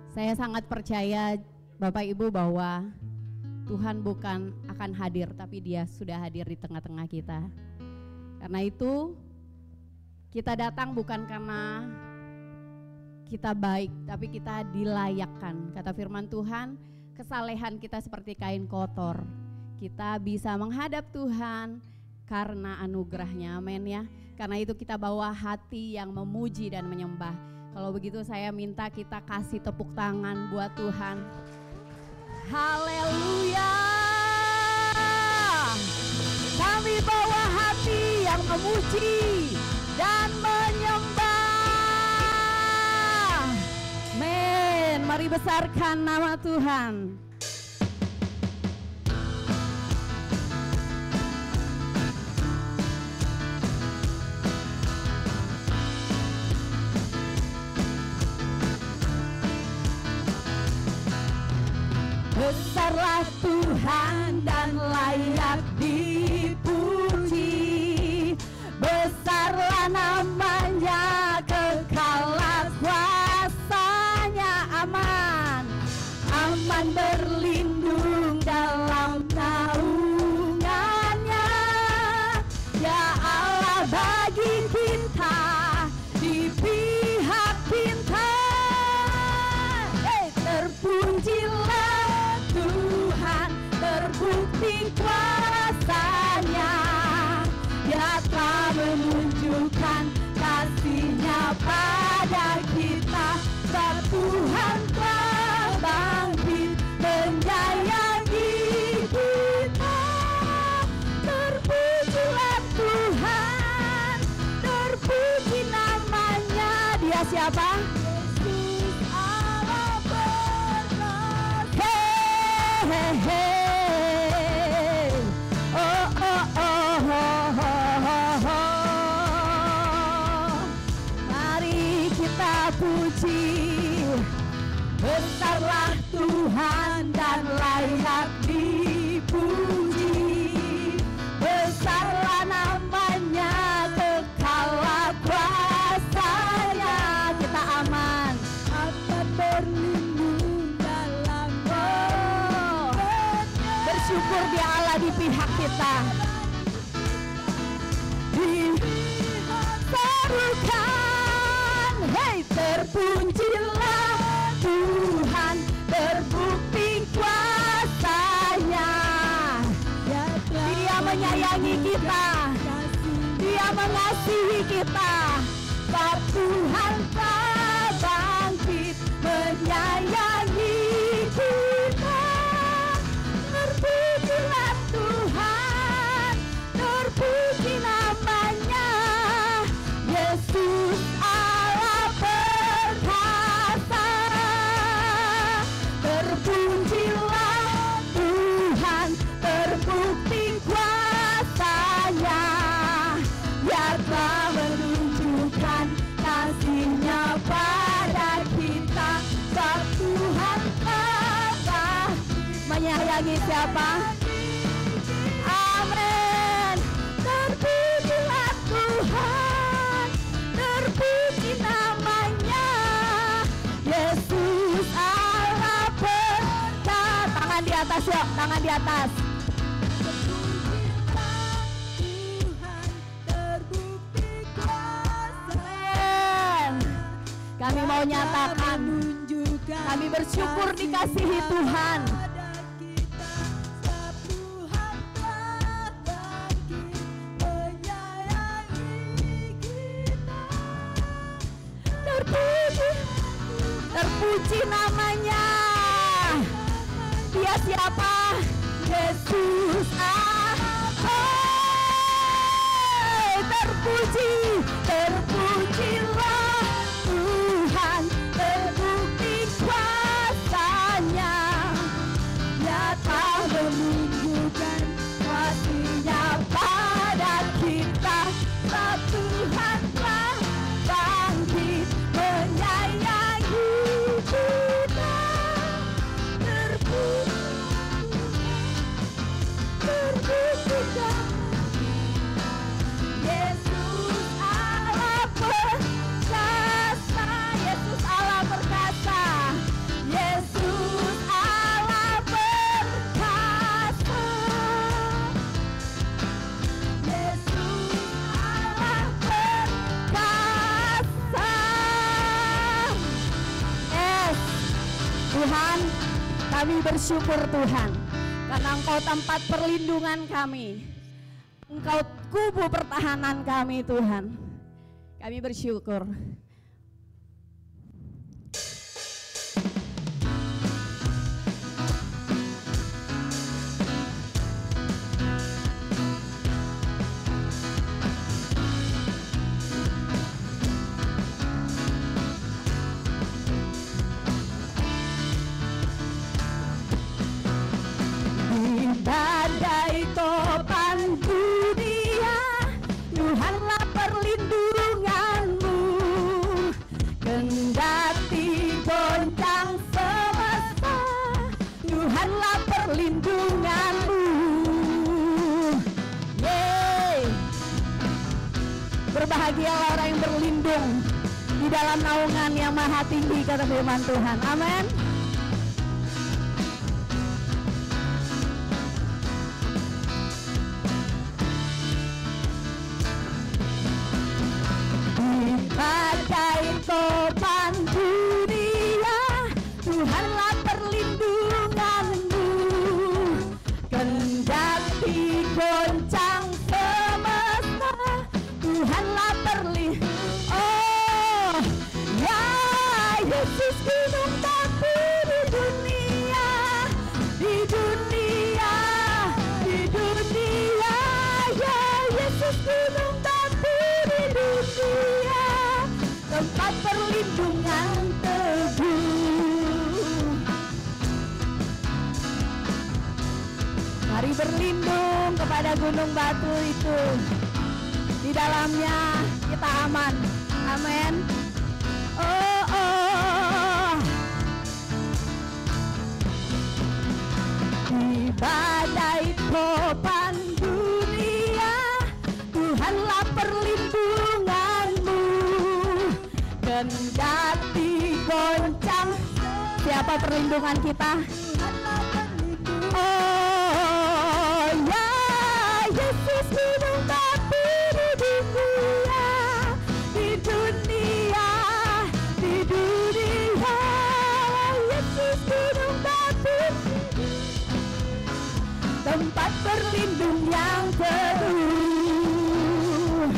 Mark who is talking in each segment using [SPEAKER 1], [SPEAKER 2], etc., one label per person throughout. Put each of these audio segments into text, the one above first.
[SPEAKER 1] Saya sangat percaya Bapak Ibu bahwa Tuhan bukan akan hadir, tapi Dia sudah hadir di tengah-tengah kita. Karena itu kita datang bukan karena kita baik, tapi kita dilayakkan. Kata firman Tuhan, kesalehan kita seperti kain kotor. Kita bisa menghadap Tuhan karena anugerahnya, amin ya. Karena itu kita bawa hati yang memuji dan menyembah. Kalau begitu saya minta kita kasih tepuk tangan buat Tuhan. Haleluya. Kami bawa hati yang memuji dan menyembah. Amin. Mari besarkan nama Tuhan. Besarlah Tuhan dan layak dipuji. Besarlah namanya, kekallah kuasanya. Aman, aman berlindung dalam naungannya. Ya Allah, bagi kita di pihak kita. Terpujilah Tuhan, terbukti kuasanya. Dia telah menunjukkan kasih-Nya pada kita. Sebab Tuhan telah bangkit menyayangi kita. Terpujilah Tuhan, terpuji namanya. Dia siapa? Hey, oh, oh, oh, oh, oh, oh. Mari kita puji. Besarlah Tuhan dan layak dipuji. Besarlah namanya, kekallah kuasanya. Kita aman, akan berlindung dalam bersyukur dia Allah di pihak kita. Diserukan, hei terpujilah Tuhan, terbukti kuasanya. Dia menyayangi kita, Dia mengasihi kita. Sebab Tuhan telah bangkit menyayangi kita. Terpujilah Tuhan, terpuji namanya. Yesus Allah perkasa. Terpujilah Tuhan, terbukti kuasanya. Dia telah menunjukkan kasih-Nya pada kita. Sebab Tuhan telah menyayangi siapa? Amin. Terpujilah Tuhan, terpuji namanya. Yesus Allah perkasa. Tangan di atas yuk, tangan di atas. Kami mau nyatakan, kami bersyukur dikasihi Tuhan. Terpuji namanya. Dia siapa? Yesus. Terpuji, terpujilah Tuhan, terbukti kuasanya. Dia telah menunjukkan kasih-Nya pada kita. Sebab Tuhan telah bangkit menyayangi kita. Terpuji Yesus Allah Kami bersyukur Tuhan, karena Engkau tempat perlindungan kami, Engkau kubu pertahanan kami Tuhan. Kami bersyukur. Berbahagialah orang yang berlindung di dalam naungan yang maha tinggi, kata firman Tuhan. Amin. Di badai topan dunia, Tuhanlah perlindunganmu. Kendati goncang semesta, Tuhanlah oh ya Yesus gunung batu di dunia, di dunia, di dunia, ya Yesus gunung batu di dunia, tempat perlindungan teguh. Mari berlindung kepada gunung batu itu. Di dalamnya kita aman. Amin. Oh, oh. Di badai topan dunia, Tuhanlah perlindunganmu. Kendati goncang, siapa perlindungan kita? Oh ya Yesus gunung batu di dunia, di dunia, di dunia, Yesus gunung batu, tempat berlindung yang teduh.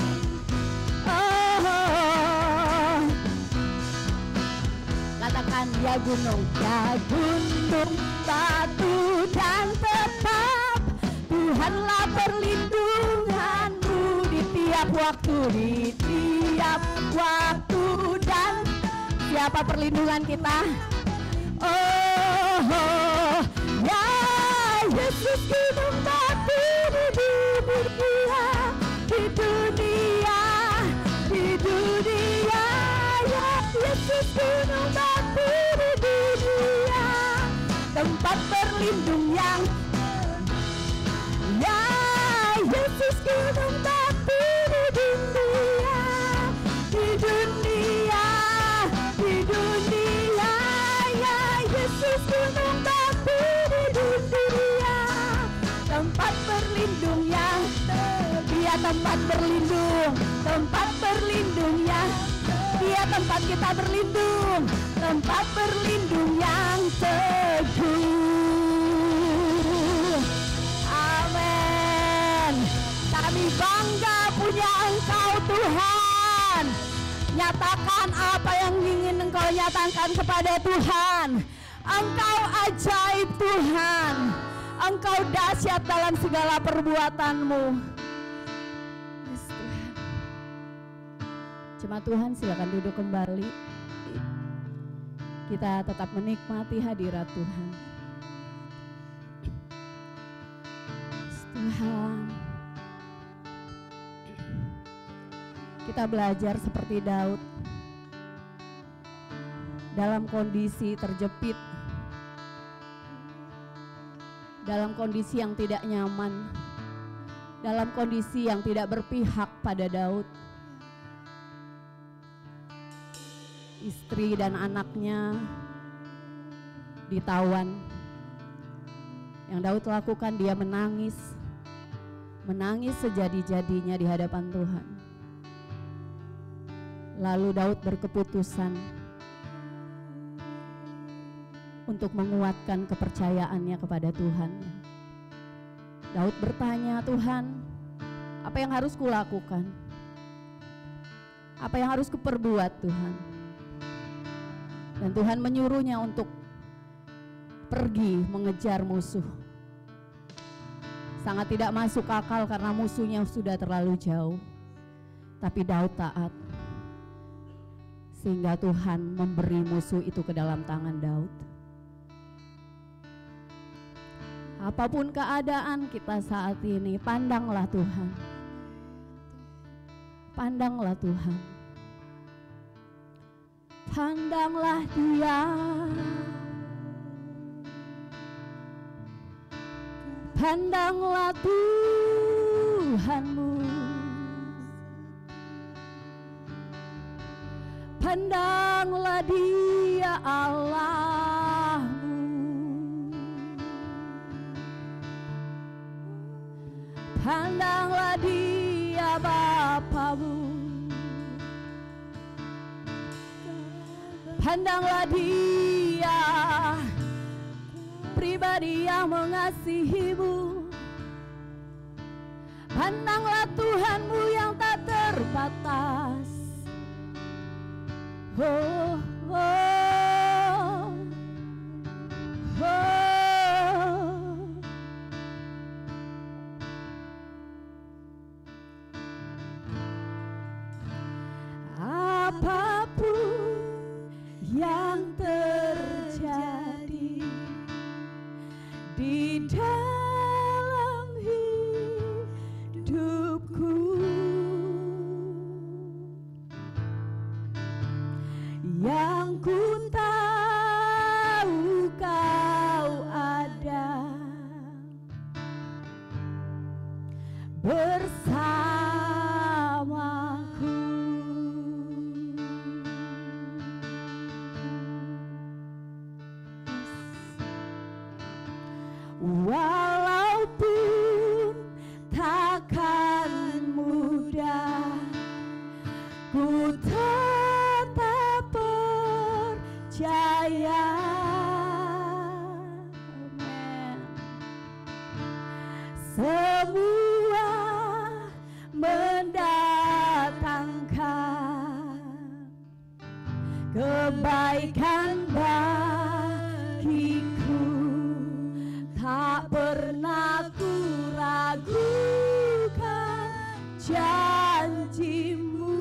[SPEAKER 1] Oh, katakan ya gunung batu dan tetap, Tuhanlah perlindunganmu di tiap waktu, dan siapa perlindungan kita? Oh, ya Yesus gunung batu di dunia, di dunia, di dunia, ya Yesus gunung batu di dunia, tempat berlindung yang ya Yesus gunung batu di dunia, di dunia, di dunia, ya Yesus gunung batu di dunia, tempat berlindung yang dia tempat berlindung, tempat berlindungnya dia tempat kita berlindung, tempat berlindung yang teguh. Amin. Kami bangga punya Engkau Tuhan. Nyatakan apa yang ingin Engkau nyatakan kepada Tuhan. Engkau ajaib Tuhan. Engkau dahsyat dalam segala perbuatanmu. Yes, Tuhan. Jemaat Tuhan, silakan duduk kembali. Kita tetap menikmati hadirat Tuhan. Yes, Tuhan. Kita belajar seperti Daud dalam kondisi terjepit, dalam kondisi yang tidak nyaman, dalam kondisi yang tidak berpihak pada Daud. Istri dan anaknya ditawan. Yang Daud lakukan, dia menangis sejadi-jadinya di hadapan Tuhan. Lalu Daud berkeputusan untuk menguatkan kepercayaannya kepada Tuhan. Daud bertanya, Tuhan, apa yang harus kulakukan? Apa yang harus kuperbuat, Tuhan? Dan Tuhan menyuruhnya untuk pergi mengejar musuh. Sangat tidak masuk akal karena musuhnya sudah terlalu jauh. Tapi Daud taat. Sehingga Tuhan memberi musuh itu ke dalam tangan Daud. Apapun keadaan kita saat ini, pandanglah Tuhan. Pandanglah Tuhan. Pandanglah Dia. Pandanglah Tuhanmu. Pandanglah Dia Allahmu. Pandanglah Dia Bapamu. Pandanglah Dia pribadi yang mengasihimu. Pandanglah Tuhanmu yang tak terbatas. Oh, oh, oh. Apapun yang terjadi di dalam hidupku, yang ku tahu Kau ada bersamaku. Walaupun takkan mudah, ku tetap percaya. Amen. Semua mendatangkan kebaikan bagiku. Tak pernah ku ragukan janjimu.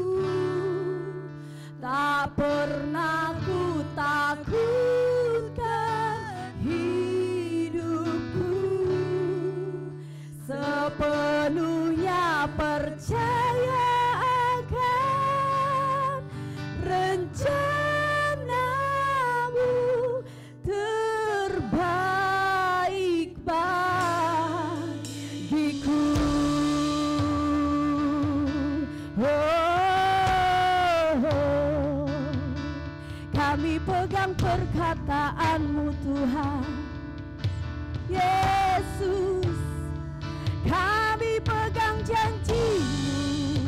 [SPEAKER 1] Tak pernah ku takutkan hidupku. Sepenuhnya percaya akan rencanamu terbaik bagiku. Kami pegang perkataanmu Tuhan Yesus, kami pegang janjimu,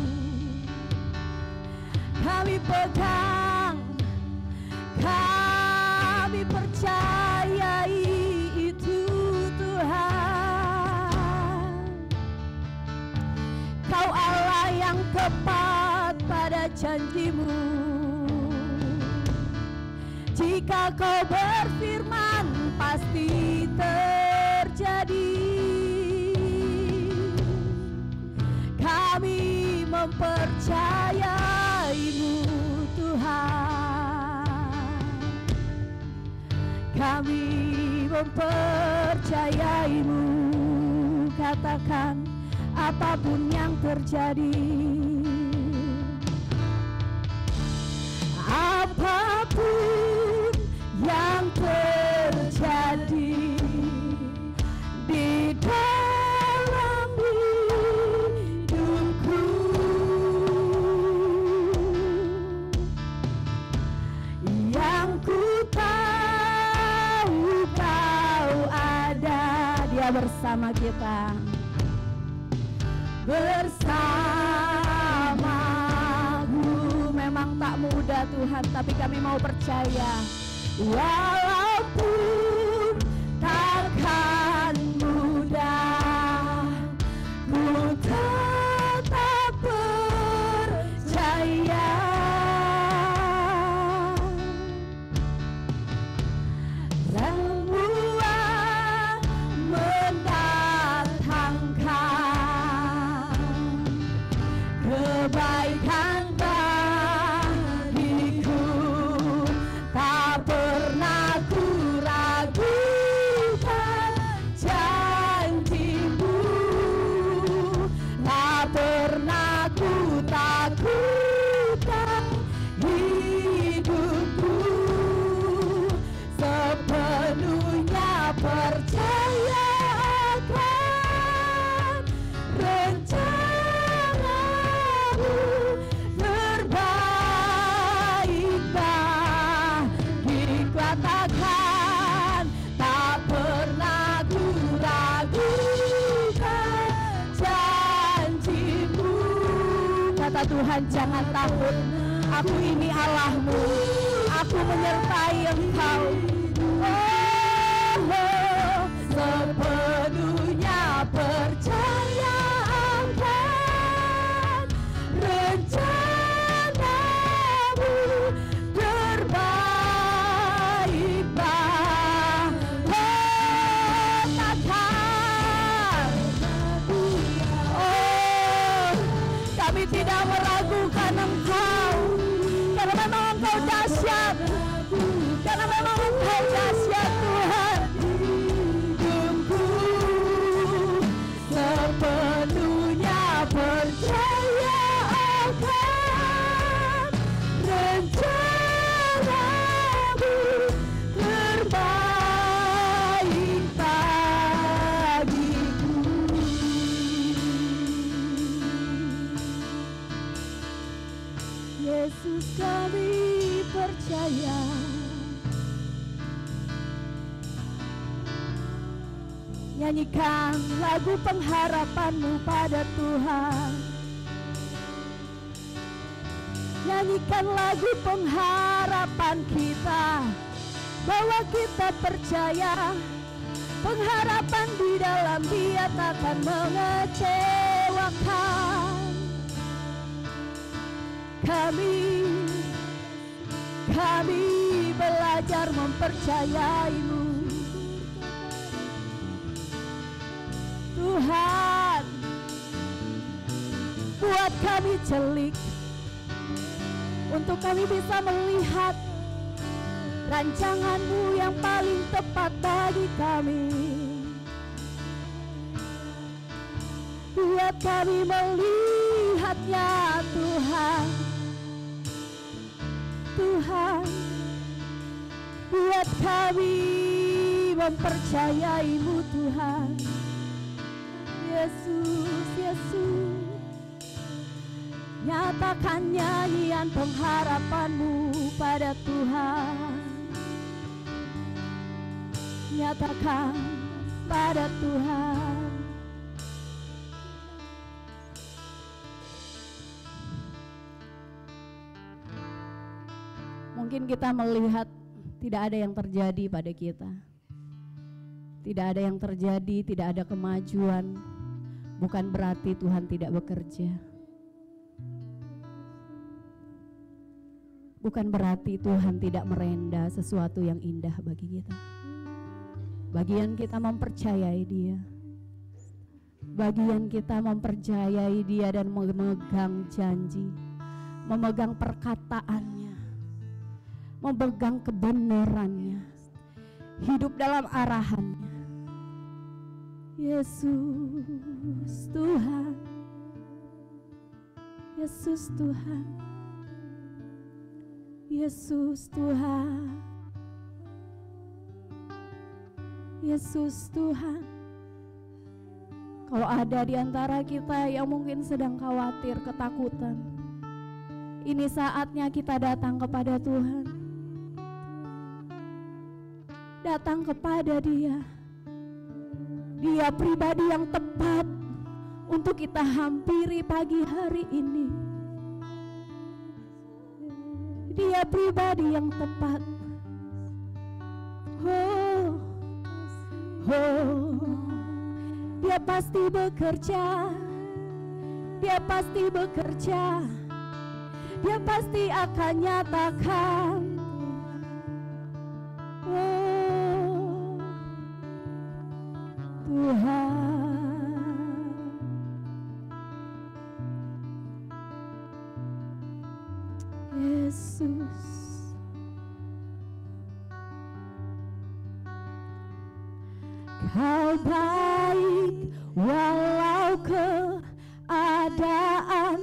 [SPEAKER 1] kami pegang, kami percayai itu Tuhan. Kau Allah yang tepat pada janjimu. Jika Kau berfirman pasti terjadi. Kami mempercayai-Mu Tuhan. Kami mempercayai-Mu. Katakan apapun yang terjadi. Apapun yang terjadi di dalam hidupku, yang ku tahu Kau ada, Dia bersama kita, bersamaku. Memang tak mudah Tuhan, tapi kami mau percaya. Walaupun Tuhan, jangan takut. Aku ini Allahmu, aku menyertai engkau. Oh, sepenuhnya percaya akan rencanamu terbaik, Bapa. Oh, kami tidak meragukan engkau, karena memang engkau dahsyat, karena memang engkau dahsyat Tuhan. Sepenuhnya percaya akan rencanamu terbaik bagiku. Yesus, kami percaya. Nyanyikan lagu pengharapanmu pada Tuhan. Nyanyikan lagu pengharapan kita, bahwa kita percaya pengharapan di dalam Dia takkan mengecewakan. Kami belajar mempercayai-Mu Tuhan. Buat kami celik, untuk kami bisa melihat rancangan-Mu yang paling tepat bagi kami. Buat kami melihatnya Tuhan. Tuhan, buat kami mempercayai-Mu Tuhan. Yesus, Yesus, nyatakan nyanyian pengharapan-Mu pada Tuhan. Nyatakan pada Tuhan. Mungkin kita melihat tidak ada yang terjadi pada kita. Tidak ada yang terjadi, tidak ada kemajuan. Bukan berarti Tuhan tidak bekerja. Bukan berarti Tuhan tidak merenda sesuatu yang indah bagi kita. Bagian kita mempercayai Dia. Bagian kita mempercayai Dia dan memegang janji, memegang perkataannya, memegang kebenarannya, hidup dalam arahannya. Yesus Tuhan, Yesus Tuhan, Yesus Tuhan, Yesus Tuhan. Kalau ada di antara kita yang mungkin sedang khawatir, ketakutan, ini saatnya kita datang kepada Tuhan. Datang kepada Dia. Dia pribadi yang tepat untuk kita hampiri pagi hari ini. Dia pribadi yang tepat. Oh, oh, Dia pasti bekerja. Dia pasti bekerja. Dia pasti akan nyatakan. Oh, Tuhan, Yesus, Kau baik walau keadaan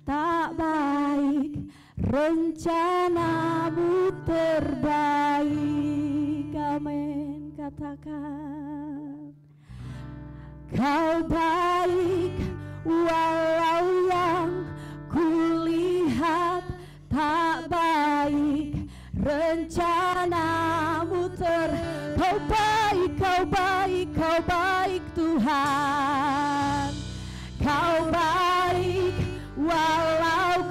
[SPEAKER 1] tak baik, rencanamu terbaik. Amin. Katakan, Kau baik walau yang kulihat tak baik, rencanamu Kau baik, Kau baik, Kau baik Tuhan. Kau baik walau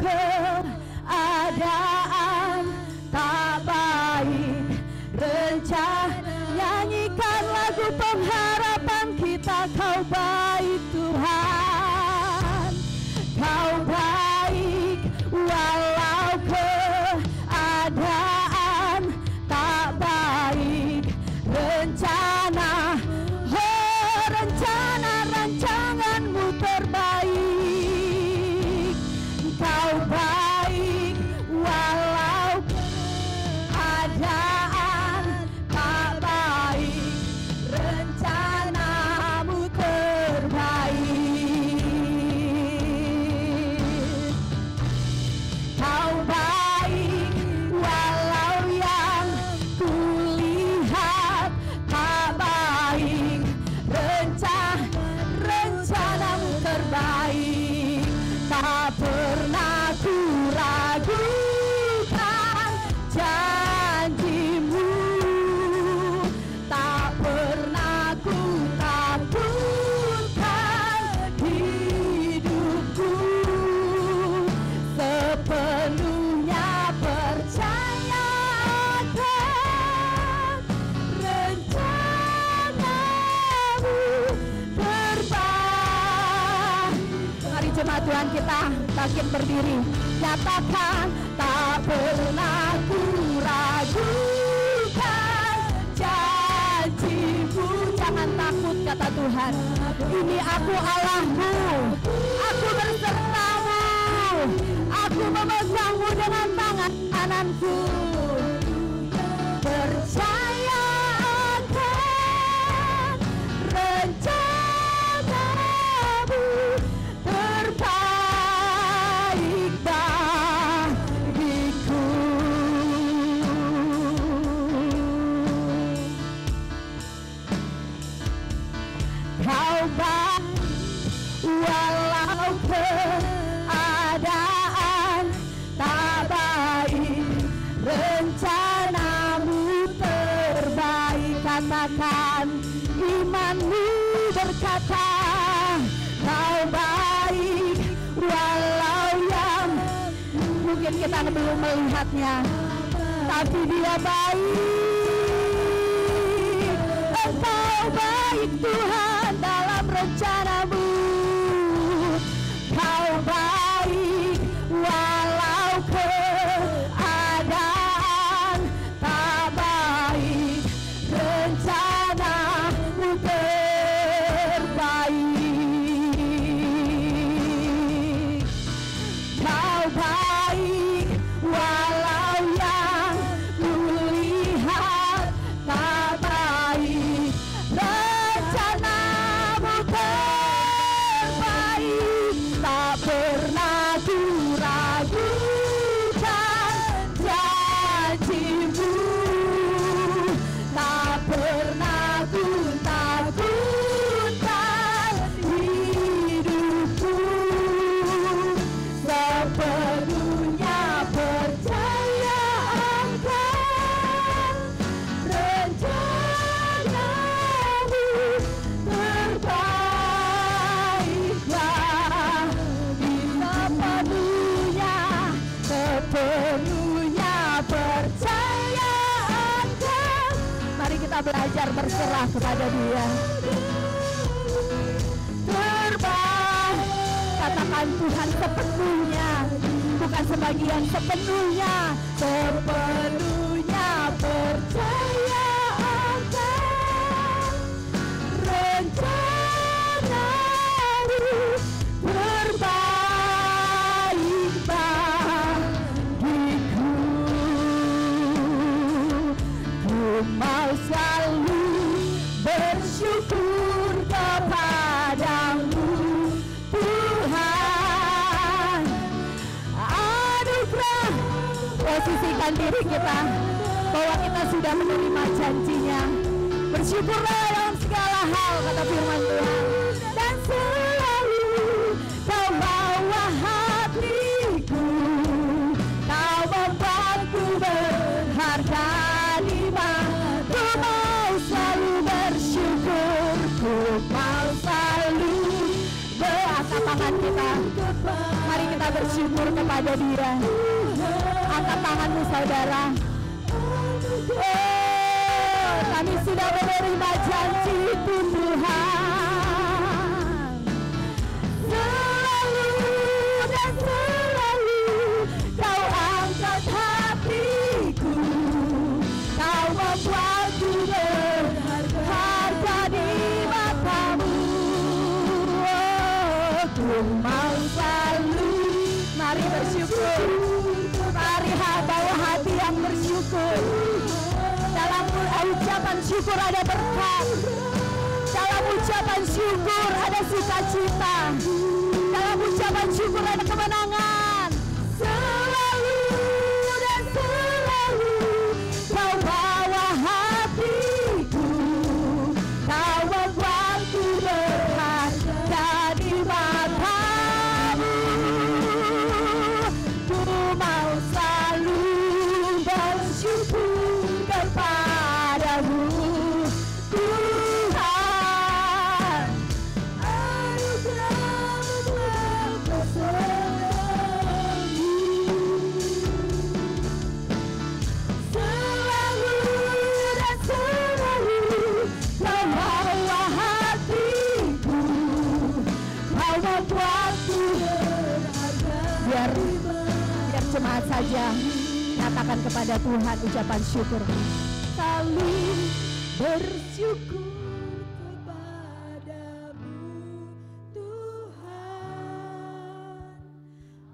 [SPEAKER 1] Tuhan, kita bangkit berdiri. Nyatakan tak pernah ku ragukan janji-Mu. Jangan takut, kata Tuhan. Ini aku Allahmu, aku bersertamu, aku memegangmu dengan tangan kananku. Percaya akan rencana-Mu terbaik bagiku. Kau baik walau keadaan tak baik, rencana-Mu terbaik. Katakan, imanmu berkata Kau baik walau yang mungkin kita belum melihatnya, tapi Dia baik. Engkau baik Tuhan dalam rencana-Mu. Kau baik walau keadaan tak baik, rencana-Mu terbaik. Kau baik walau yang kulihat tak baik, rencana-Mu terbaik. Tak pernah ku ragukan janji-Mu, tak pernah ku takutkan hidupku. Sepenuhnya percaya akan rencana-Mu terbaiklah. Sepenuhnya percaya akan. Mari kita belajar berserah kepada Dia. Terbaik. Katakan, Tuhan, sepenuhnya, bukan sebagian, sepenuhnya. Sepenuhnya percaya akan rencana-Mu terbaik bagiku. Ku mau selalu bersyukur kepadamu, Tuhan. Anugerah. Posisikan diri kita bahwa kita sudah menerima janji-Nya. Bersyukurlah dalam segala hal, kata firman Tuhan. Dan selalu Kau bawa hatiku, Kau membuatku berharga di mata. Ku mau selalu bersyukur, ku mau selalu berangkat tangan kita. Mari kita bersyukur kepada Dia. Angkat tanganmu, saudara. Oh, kami sudah menerima janji itu, Tuhan. Selalu dan selalu Kau angkat hatiku, Kau membuatku berharga di mata-Mu. Oh, ku mau selalu. Mari bersyukur. Mari bawa hati yang bersyukur. Dalam ucapan syukur ada berkat. Dalam ucapan syukur ada sukacita. Dalam ucapan syukur ada kemenangan. Selalu dan selalu Kau bawa hatiku, Kau membuatku berharga di mata-Mu. Ku mau selalu bersyukur kepadamu, Tuhan. Anugerah-Mu telah bersemi. Selalu dan selalu Kau bawa hatiku, Kau membuatku saja katakan kepada Tuhan ucapan syukur. Selalu bersyukur kepadamu Tuhan,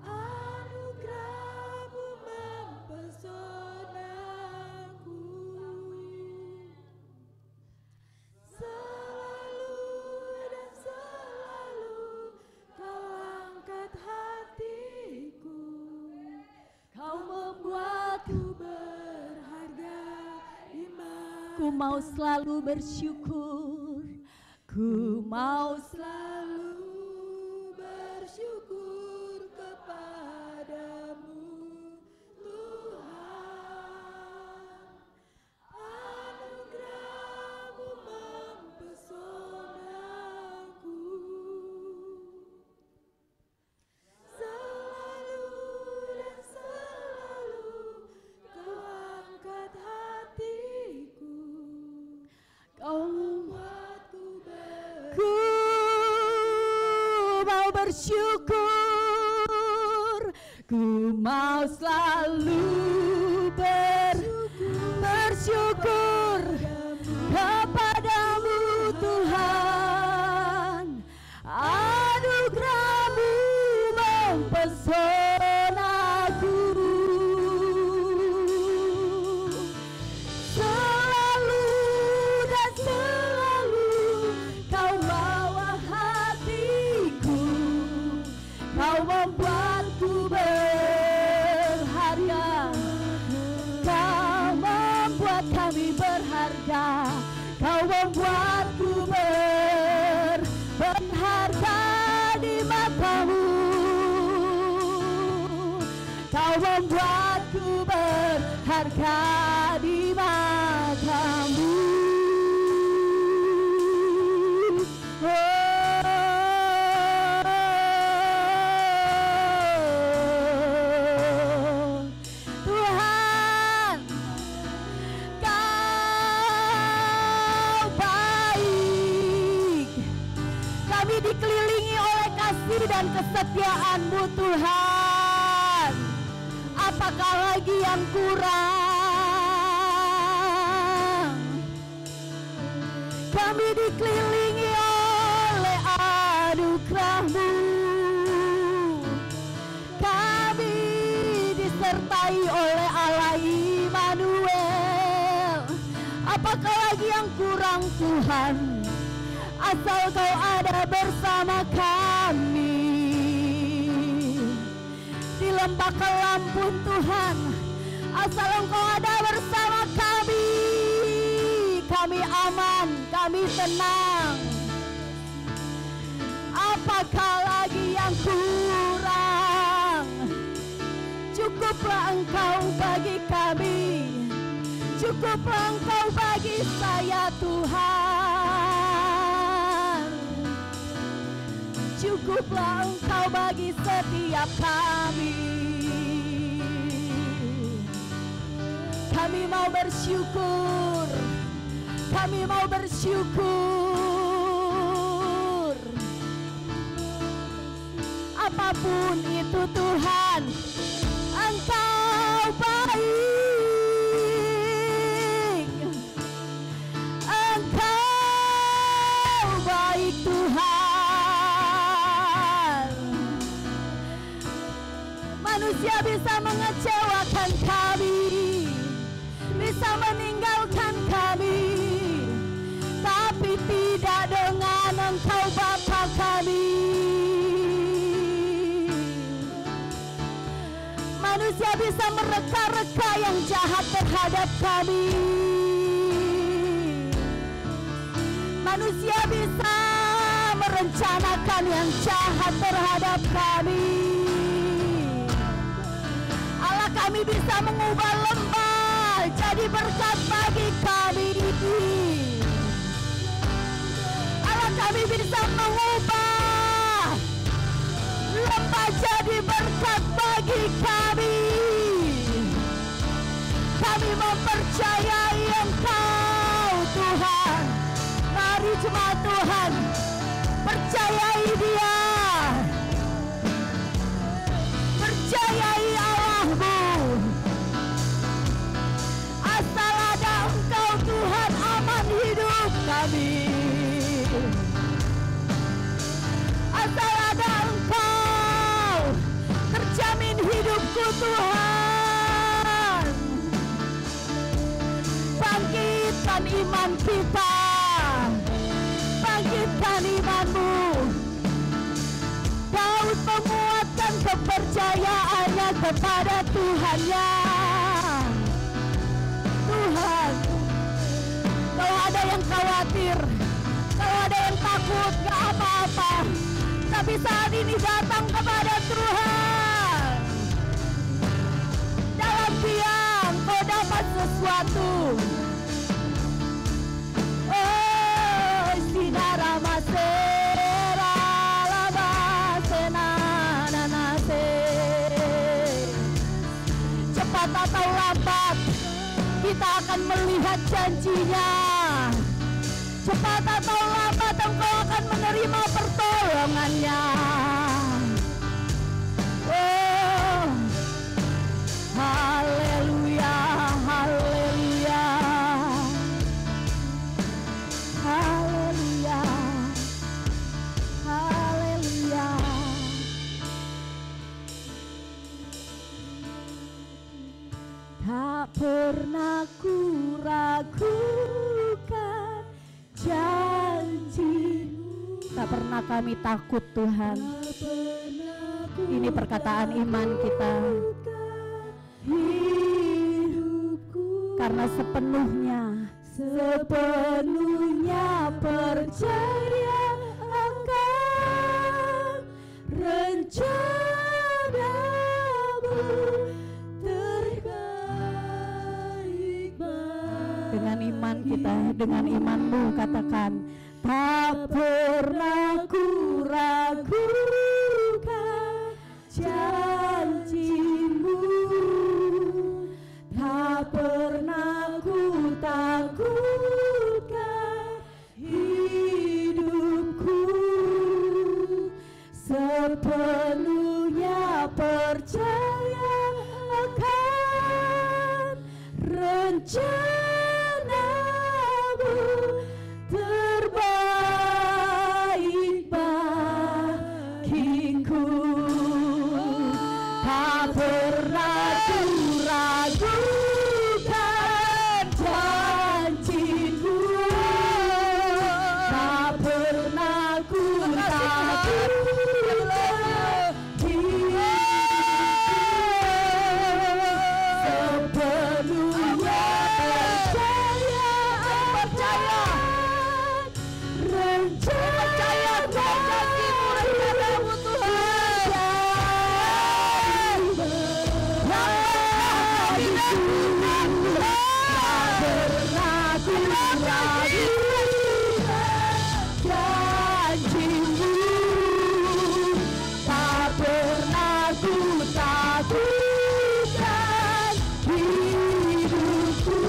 [SPEAKER 1] anugerah-Mu mempesonaku. Selalu dan selalu Kau angkat hatiku, Kau membuatku berharga iman. Ku mau selalu bersyukur, ku mau selalu bersyukur kepadamu Tuhan, anugerah-Mu mempesonaku. Selalu dan selalu Kau angkat hatiku, Kau membuatku ku mau bersyukur, ku mau selalu bersyukur kepadamu Tuhan, anugerah-Mu mempesonaku. Selalu dan selalu Kau bawa hatiku, Kau membuatku berharga, Kau membuat kami berharga, Kau membuatku berharga di mata-Mu, Kau membuatku berharga di mata-Mu. Tuhan, Kau baik. Kami dikelilingi oleh kasih dan kesetiaan-Mu Tuhan. Apakah lagi yang kurang? Kami dikelilingi oleh anugerah-Mu, kami disertai oleh Allah Immanuel. Apakah lagi yang kurang Tuhan? Asal Kau ada bersama kami di lembah Kelampun Tuhan, asal Engkau ada bersama kami, kami aman, kami tenang. Apakah lagi yang kurang? Cukuplah Engkau bagi kami, cukuplah Engkau bagi saya Tuhan, cukuplah Engkau bagi setiap kami. Kami mau bersyukur, kami mau bersyukur. Apapun itu Tuhan, Engkau baik, Engkau baik Tuhan. Manusia bisa mengecewakan kami, bisa meninggalkan kami, tapi tidak dengan Engkau Bapa kami. Manusia bisa mereka-reka yang jahat terhadap kami, manusia bisa merencanakan yang jahat terhadap kami. Allah, kami bisa mengubah lembah jadi berkat bagi kami. Allah, kami bisa mengubah lembah jadi berkat bagi kami. Kami mempercayai Engkau Tuhan. Mari jemaat Tuhan, percayai Dia, percayai Allah-Mu. bangkitkan iman kita, bangkitkan imanmu. Daud menguatkan kepercayaannya kepada Tuhannya. Tuhan, kalau ada yang khawatir, kalau ada yang takut, gak apa-apa, tapi saat ini datang kepada Tuhan. Dalam Dia engkau dapat sesuatu. Oh, sinara masera laba senanase. Cepat atau lambat kita akan melihat janjinya. Cepat atau lambat engkau akan menerima pertolongannya. Oh, haleluya, haleluya, haleluya, haleluya. Tak pernah ku ragukan janji-Mu. Tak pernah kami takut, Tuhan. Ini perkataan iman kita. Karena sepenuhnya percaya akan rencana-Mu terbaik. Dengan iman kita, dengan iman-Mu katakan, tak pernah ku ragukan janji-Mu, tak pernah ku takutkan hidupku, sepenuhnya percaya akan rencana-Mu terbaik bagiku. Tak pernah ku ragukan janji-Mu, tak pernah ku takutkan hidupku, sepenuhnya percaya rencana-Mu Tuhan. Tak pernah ku ragukan janji-Mu, tak pernah ku takutkan hidupku,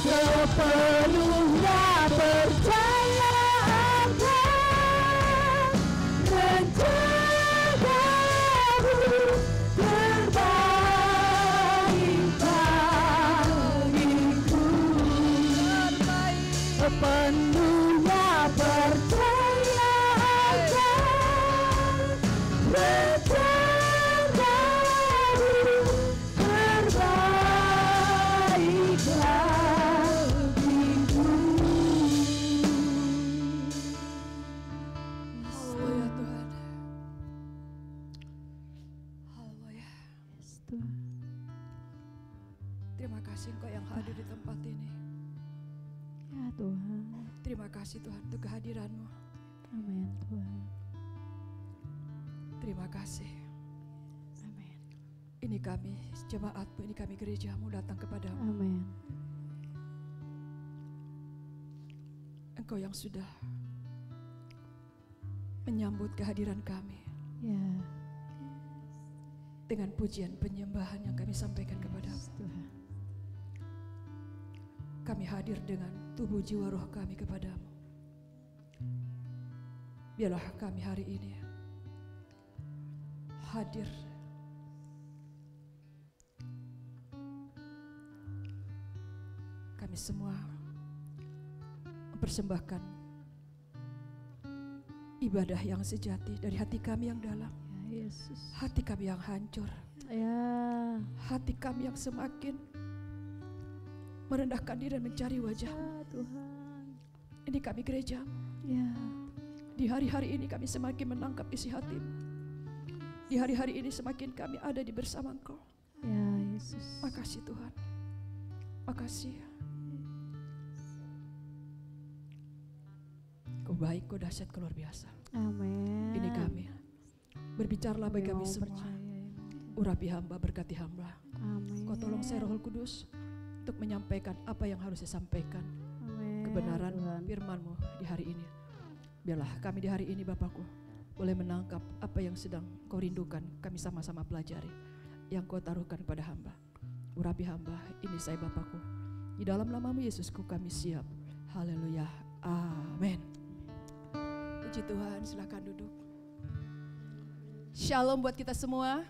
[SPEAKER 1] sepenuhnya percaya akan rencana-Mu terbaik bagiku. Sepenuhnya percaya akan rencana-Mu terbaik bagiku.
[SPEAKER 2] Haleluya Tuhan. Haleluya. Terima kasih Engkau yang hadir di tempat ini.
[SPEAKER 1] Ya Tuhan.
[SPEAKER 2] Terima kasih Tuhan untuk kehadiran-Mu.
[SPEAKER 1] Amin Tuhan.
[SPEAKER 2] Terima kasih.
[SPEAKER 1] Amin.
[SPEAKER 2] Ini kami jemaat-Mu, ini kami gereja-Mu datang kepadamu.
[SPEAKER 1] Amin.
[SPEAKER 2] Engkau yang sudah menyambut kehadiran kami
[SPEAKER 1] Ya
[SPEAKER 2] dengan pujian penyembahan yang kami sampaikan kepadamu.
[SPEAKER 1] Tuhan.
[SPEAKER 2] Kami hadir dengan tubuh jiwa roh kami kepadamu. Biarlah kami hari ini hadir kami semua mempersembahkan ibadah yang sejati dari hati kami yang dalam,
[SPEAKER 1] Ya Yesus.
[SPEAKER 2] hati kami yang hancur,
[SPEAKER 1] Ya.
[SPEAKER 2] hati kami yang semakin merendahkan diri dan mencari wajah.
[SPEAKER 1] Ya Tuhan.
[SPEAKER 2] Ini kami gereja.
[SPEAKER 1] Ya.
[SPEAKER 2] Di hari-hari ini kami semakin menangkap isi hati-Mu. Di hari-hari ini semakin kami ada di bersama Engkau.
[SPEAKER 1] Ya Yesus.
[SPEAKER 2] Makasih Tuhan. Makasih. Kau baik, Kau dahsyat, Kau luar biasa.
[SPEAKER 1] Amin.
[SPEAKER 2] Ini kami. Berbicaralah bagi kami semua. Urapi hamba, berkati hamba.
[SPEAKER 1] Amin.
[SPEAKER 2] Kau tolong saya Roh Kudus untuk menyampaikan apa yang harus saya sampaikan.
[SPEAKER 1] Amin.
[SPEAKER 2] Kebenaran
[SPEAKER 1] Tuhan.
[SPEAKER 2] firman-Mu di hari ini. Biarlah kami di hari ini Bapakku boleh menangkap apa yang sedang Kau rindukan. Kami sama-sama pelajari yang Kau taruhkan kepada hamba. Urapi hamba, ini saya Bapakku. Di dalam nama-Mu Yesusku kami siap. Haleluya. Amin. Puji Tuhan, silakan duduk. Shalom buat kita semua.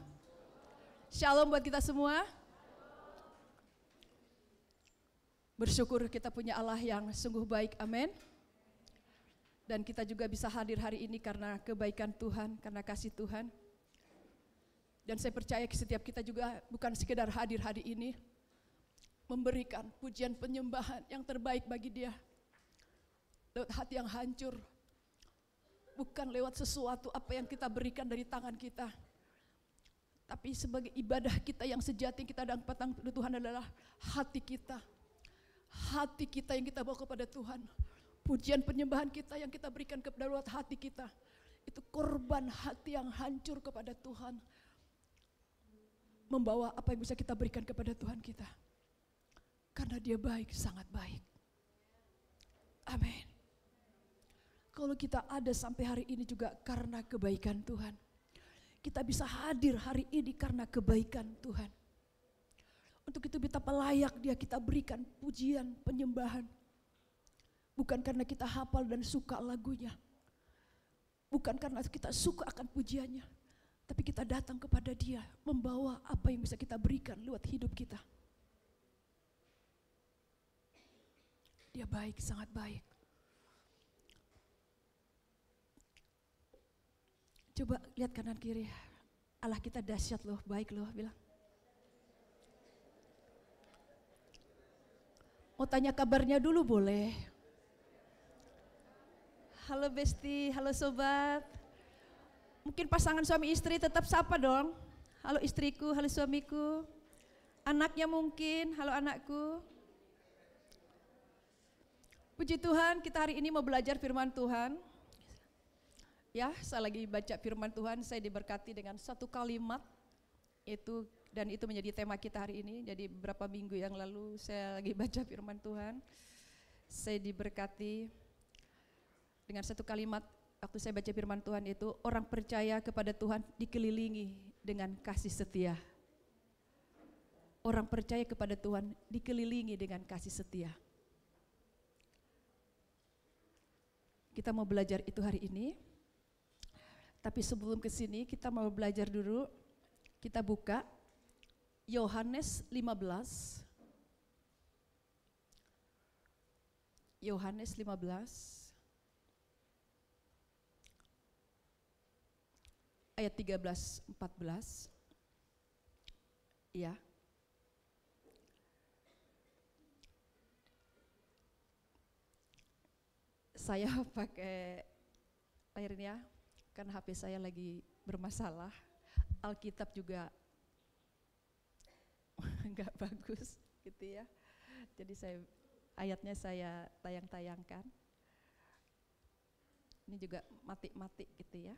[SPEAKER 2] Shalom buat kita semua. Bersyukur kita punya Allah yang sungguh baik, amin. Dan kita juga bisa hadir hari ini karena kebaikan Tuhan, karena kasih Tuhan. Dan saya percaya setiap kita juga bukan sekedar hadir hari ini, memberikan pujian penyembahan yang terbaik bagi Dia. Lewat hati yang hancur, bukan lewat sesuatu apa yang kita berikan dari tangan kita. Tapi sebagai ibadah kita yang sejati kita dapat pada Tuhan adalah hati kita. Hati kita yang kita bawa kepada Tuhan. Pujian penyembahan kita yang kita berikan kepada lewat hati kita. Itu korban hati yang hancur kepada Tuhan. Membawa apa yang bisa kita berikan kepada Tuhan kita. Karena Dia baik, sangat baik. Amin. Kalau kita ada sampai hari ini juga karena kebaikan Tuhan. Kita bisa hadir hari ini karena kebaikan Tuhan. Untuk itu betapa layak Dia kita berikan pujian, penyembahan. Bukan karena kita hafal dan suka lagunya. Bukan karena kita suka akan pujiannya. Tapi kita datang kepada Dia membawa apa yang bisa kita berikan lewat hidup kita. Dia baik, sangat baik. Coba lihat kanan kiri. Allah kita dahsyat loh, baik loh, bilang. Mau tanya kabarnya dulu boleh? Halo Besti, halo sobat. Mungkin pasangan suami istri tetap sapa dong. Halo istriku, halo suamiku. Anaknya mungkin, halo anakku. Puji Tuhan, kita hari ini mau belajar firman Tuhan. Ya, saya lagi baca firman Tuhan, saya diberkati dengan satu kalimat itu, dan itu menjadi tema kita hari ini. Jadi beberapa minggu yang lalu saya lagi baca firman Tuhan, saya diberkati dengan satu kalimat waktu saya baca firman Tuhan itu, orang percaya kepada Tuhan dikelilingi dengan kasih setia. Orang percaya kepada Tuhan dikelilingi dengan kasih setia. Kita mau belajar itu hari ini. Tapi sebelum ke sini kita mau belajar dulu. Kita buka Yohanes 15. Yohanes 15 ayat 13-14. Ya. Saya pakai akhirnya karena HP saya lagi bermasalah, Alkitab juga enggak bagus gitu ya. Jadi ayatnya saya tayang-tayangkan. Ini juga mati-mati gitu ya.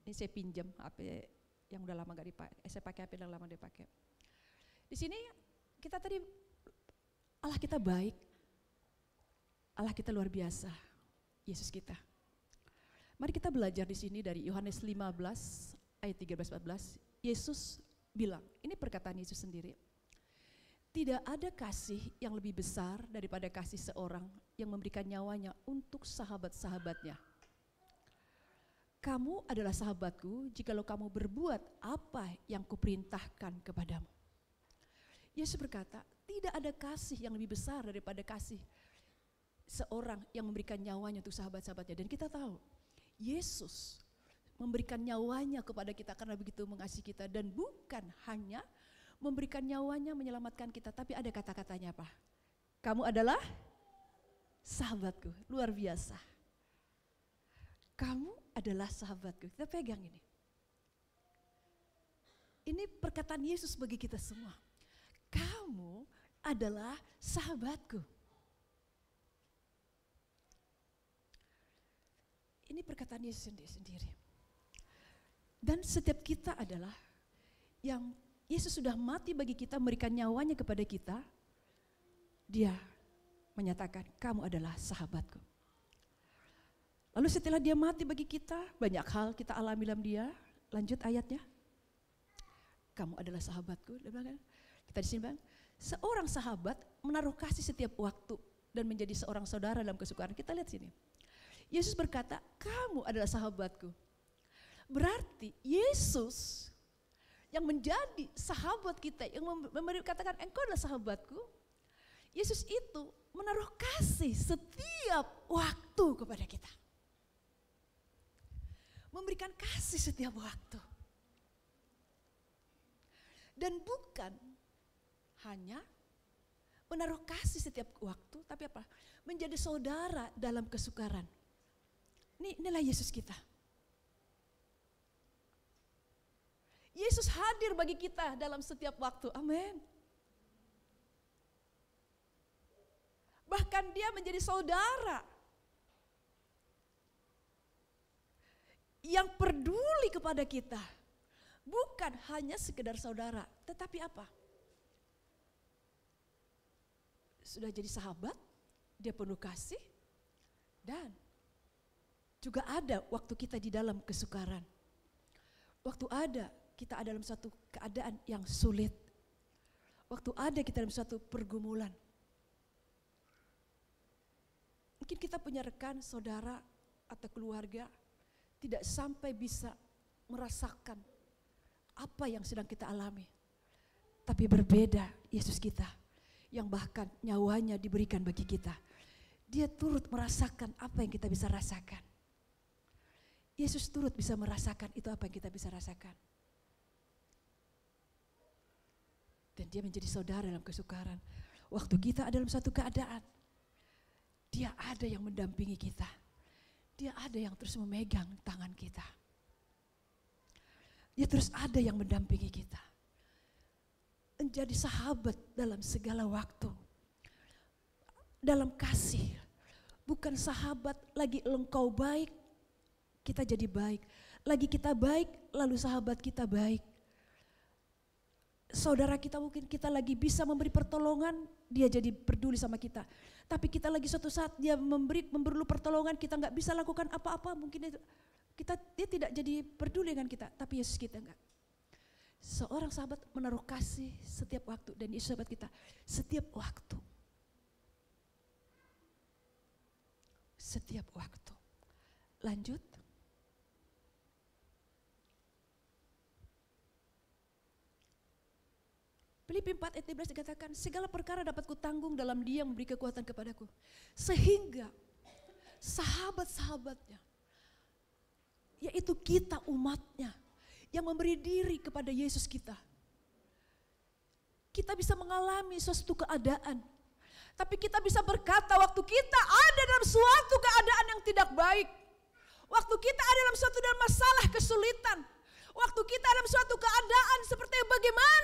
[SPEAKER 2] Ini saya pinjam HP yang udah lama gak dipakai. Saya pakai HP yang lama dipakai. Di sini kita tadi Allah kita baik. Allah kita luar biasa. Yesus kita. Mari kita belajar di sini dari Yohanes 15 ayat 13-14. Yesus bilang, ini perkataan Yesus sendiri. Tidak ada kasih yang lebih besar daripada kasih seorang yang memberikan nyawanya untuk sahabat-sahabatnya. Kamu adalah sahabatku jikalau kamu berbuat apa yang kuperintahkan kepadamu. Yesus berkata, tidak ada kasih yang lebih besar daripada kasih seorang yang memberikan nyawanya untuk sahabat-sahabatnya. Dan kita tahu, Yesus memberikan nyawanya kepada kita karena begitu mengasihi kita, dan bukan hanya memberikan nyawanya menyelamatkan kita. Tapi ada kata-katanya apa? Kamu adalah sahabatku, luar biasa. Kamu adalah sahabatku, kita pegang ini. Ini perkataan Yesus bagi kita semua. Kamu adalah sahabatku. Ini perkataan Yesus sendiri. Dan setiap kita adalah yang Yesus sudah mati bagi kita, memberikan nyawanya kepada kita. Dia menyatakan, kamu adalah sahabatku. Lalu setelah dia mati bagi kita, banyak hal kita alami dalam dia. Lanjut ayatnya. Kamu adalah sahabatku. Kita di sini bang, seorang sahabat menaruh kasih setiap waktu dan menjadi seorang saudara dalam kesukaran. Kita lihat sini. Yesus berkata, kamu adalah sahabatku. Berarti Yesus yang menjadi sahabat kita, yang katakan engkau adalah sahabatku. Yesus itu menaruh kasih setiap waktu kepada kita. Memberikan kasih setiap waktu. Dan bukan hanya menaruh kasih setiap waktu, tapi apa? Menjadi saudara dalam kesukaran. Inilah Yesus kita. Yesus hadir bagi kita dalam setiap waktu. Amin. Bahkan dia menjadi saudara yang peduli kepada kita. Bukan hanya sekedar saudara, tetapi apa? Sudah jadi sahabat, dia penuh kasih, dan juga ada waktu kita di dalam kesukaran. Waktu ada kita ada dalam satu keadaan yang sulit. Waktu ada kita dalam satu pergumulan. Mungkin kita punya rekan, saudara, atau keluarga tidak sampai bisa merasakan apa yang sedang kita alami. Tapi berbeda Yesus kita yang bahkan nyawanya diberikan bagi kita. Dia turut merasakan apa yang kita bisa rasakan. Yesus turut bisa merasakan itu apa yang kita bisa rasakan. Dan dia menjadi saudara dalam kesukaran. Waktu kita ada dalam satu keadaan, dia ada yang mendampingi kita. Dia ada yang terus memegang tangan kita. Dia terus ada yang mendampingi kita. Menjadi sahabat dalam segala waktu. Dalam kasih. Bukan sahabat lagi engkau baik, kita jadi baik. Lagi kita baik, lalu sahabat kita baik. Saudara kita mungkin kita lagi bisa memberi pertolongan, dia jadi peduli sama kita. Tapi kita lagi suatu saat dia memberi pertolongan, kita nggak bisa lakukan apa-apa, mungkin dia tidak jadi peduli dengan kita. Tapi Yesus kita enggak. Seorang sahabat menaruh kasih setiap waktu, dan Yesus sahabat kita setiap waktu. Setiap waktu. Lanjut. Filipi 4 ayat 13 dikatakan, segala perkara dapat kutanggung dalam Dia yang memberi kekuatan kepadaku. Sehingga sahabat-sahabatnya, yaitu kita umatnya, yang memberi diri kepada Yesus kita. Kita bisa mengalami suatu keadaan, tapi kita bisa berkata waktu kita ada dalam suatu keadaan yang tidak baik, waktu kita ada dalam suatu masalah kesulitan, waktu kita dalam suatu keadaan seperti bagaimana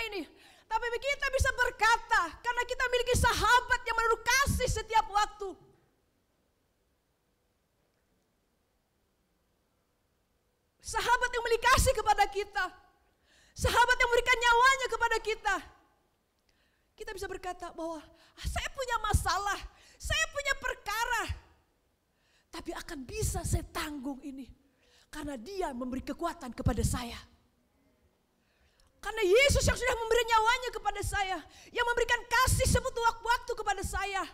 [SPEAKER 2] ini. Tapi kita bisa berkata karena kita memiliki sahabat yang menaruh kasih setiap waktu. Sahabat yang memiliki kasih kepada kita. Sahabat yang memberikan nyawanya kepada kita. Kita bisa berkata bahwa saya punya masalah, saya punya perkara. Tapi akan bisa saya tanggung ini. Karena Dia memberi kekuatan kepada saya. Karena Yesus yang sudah memberi nyawanya kepada saya. Yang memberikan kasih sebutu waktu kepada saya.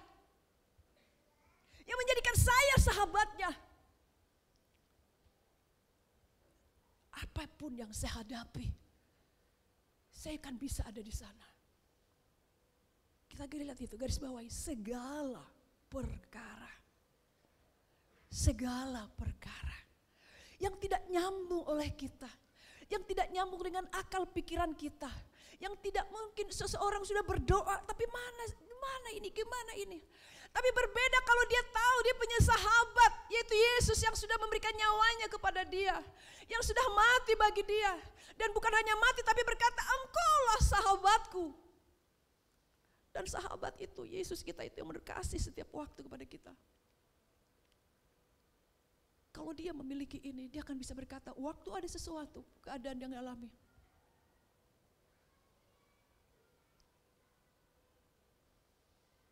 [SPEAKER 2] Yang menjadikan saya sahabatnya. Apapun yang saya hadapi, saya akan bisa ada di sana. Kita lihat itu, garis bawahi segala perkara. Segala perkara yang tidak nyambung oleh kita, yang tidak nyambung dengan akal pikiran kita, yang tidak mungkin seseorang sudah berdoa, tapi mana ini, gimana ini. Tapi berbeda kalau dia tahu dia punya sahabat, yaitu Yesus yang sudah memberikan nyawanya kepada dia, yang sudah mati bagi dia. Dan bukan hanya mati tapi berkata, engkaulah sahabatku. Dan sahabat itu, Yesus kita itu yang berkasih setiap waktu kepada kita. Kalau dia memiliki ini, dia akan bisa berkata, waktu ada sesuatu, keadaan yang alami.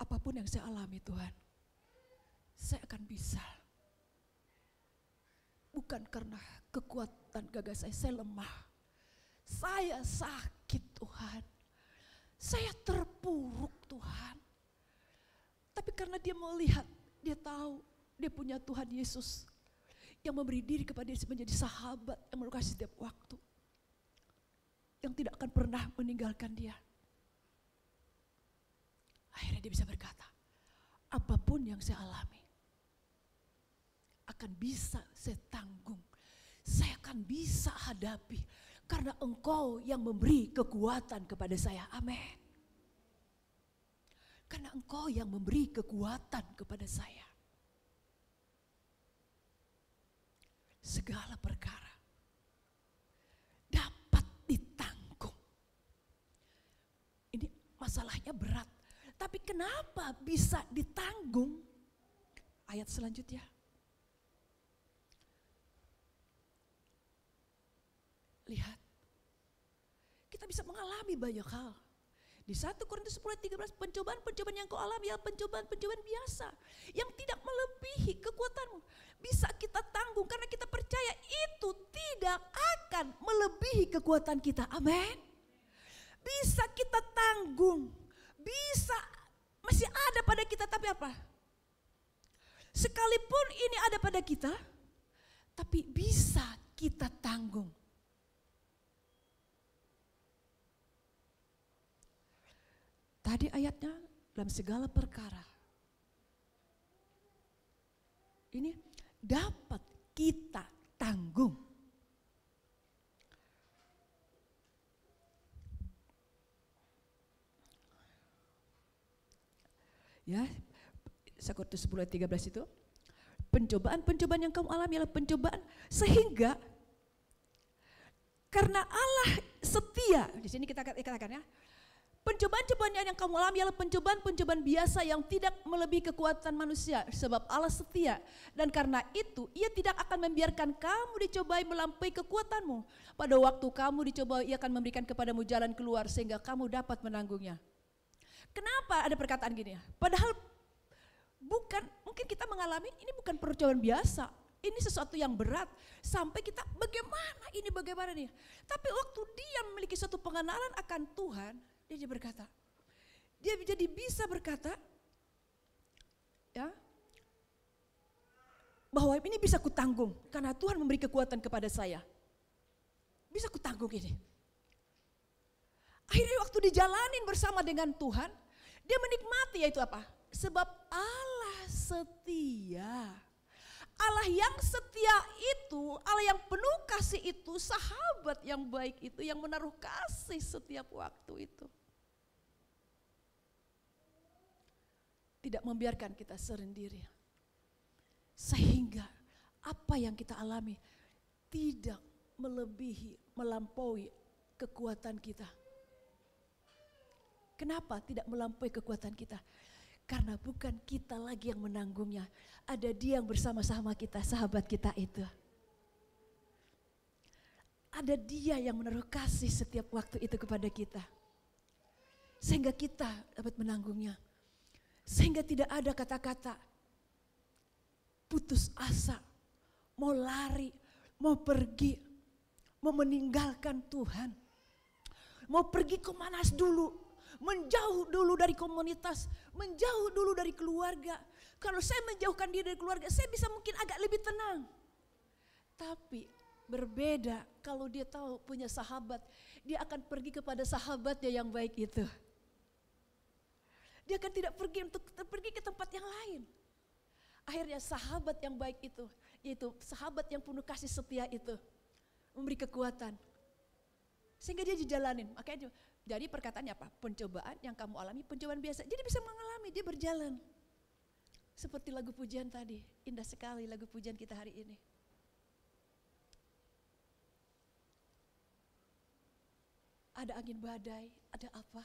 [SPEAKER 2] Apapun yang saya alami Tuhan, saya akan bisa. Bukan karena kekuatan gagah saya lemah. Saya sakit Tuhan. Saya terpuruk Tuhan. Tapi karena dia melihat, dia tahu, dia punya Tuhan Yesus yang memberi diri kepada dia menjadi sahabat yang mengasihi setiap waktu. Yang tidak akan pernah meninggalkan dia. Akhirnya dia bisa berkata, apapun yang saya alami akan bisa saya tanggung. Saya akan bisa hadapi karena engkau yang memberi kekuatan kepada saya. Amin. Karena engkau yang memberi kekuatan kepada saya. Segala perkara dapat ditanggung. Ini masalahnya berat. Tapi kenapa bisa ditanggung? Ayat selanjutnya. Lihat. Kita bisa mengalami banyak hal. Di 1 Korintus 10:13, pencobaan-pencobaan yang kau alami adalah pencobaan-pencobaan biasa. Yang tidak melebihi kekuatanmu. Bisa kita tanggung karena kita percaya itu tidak akan melebihi kekuatan kita. Amin. Bisa kita tanggung. Bisa, masih ada pada kita, tapi apa? Sekalipun ini ada pada kita, tapi bisa kita tanggung. Tadi ayatnya dalam segala perkara. Ini dapat kita tanggung. Ya, 1 Korintus 10:13 itu. Pencobaan-pencobaan yang kamu alami adalah pencobaan sehingga karena Allah setia. Di sini kita katakan ya. Pencobaan-cobaan yang kamu alami adalah pencobaan-pencobaan biasa yang tidak melebihi kekuatan manusia. Sebab Allah setia. Dan karena itu ia tidak akan membiarkan kamu dicobai melampaui kekuatanmu. Pada waktu kamu dicobai ia akan memberikan kepadamu jalan keluar sehingga kamu dapat menanggungnya. Kenapa ada perkataan gini ya? Padahal mungkin kita mengalami ini bukan percobaan biasa. Ini sesuatu yang berat. Sampai kita bagaimana nih. Tapi waktu dia memiliki suatu pengenalan akan Tuhan. Dia berkata, dia jadi bisa berkata, ya, bahwa ini bisa kutanggung karena Tuhan memberi kekuatan kepada saya. Bisa kutanggung ini. Akhirnya waktu dijalanin bersama dengan Tuhan, dia menikmati yaitu apa? Sebab Allah setia. Allah yang setia itu, Allah yang penuh kasih itu, sahabat yang baik itu, yang menaruh kasih setiap waktu itu. Tidak membiarkan kita sendiri. Sehingga apa yang kita alami tidak melampaui kekuatan kita. Kenapa tidak melampaui kekuatan kita? Karena bukan kita lagi yang menanggungnya. Ada dia yang bersama-sama kita, sahabat kita itu. Ada dia yang menaruh kasih setiap waktu itu kepada kita. Sehingga kita dapat menanggungnya. Sehingga tidak ada kata-kata putus asa, mau lari, mau pergi, mau meninggalkan Tuhan. Mau pergi ke Manas dulu, menjauh dulu dari komunitas, menjauh dulu dari keluarga. Kalau saya menjauhkan diri dari keluarga, saya bisa mungkin agak lebih tenang. Tapi berbeda kalau dia tahu punya sahabat, dia akan pergi kepada sahabatnya yang baik itu. Dia akan tidak pergi ke tempat yang lain. Akhirnya sahabat yang baik itu, yaitu sahabat yang penuh kasih setia itu, memberi kekuatan. Sehingga dia dijalanin. Makanya jadi perkataannya apa? Pencobaan yang kamu alami, pencobaan biasa. Jadi bisa mengalami, dia berjalan. Seperti lagu pujian tadi, indah sekali lagu pujian kita hari ini. Ada angin badai, ada apa?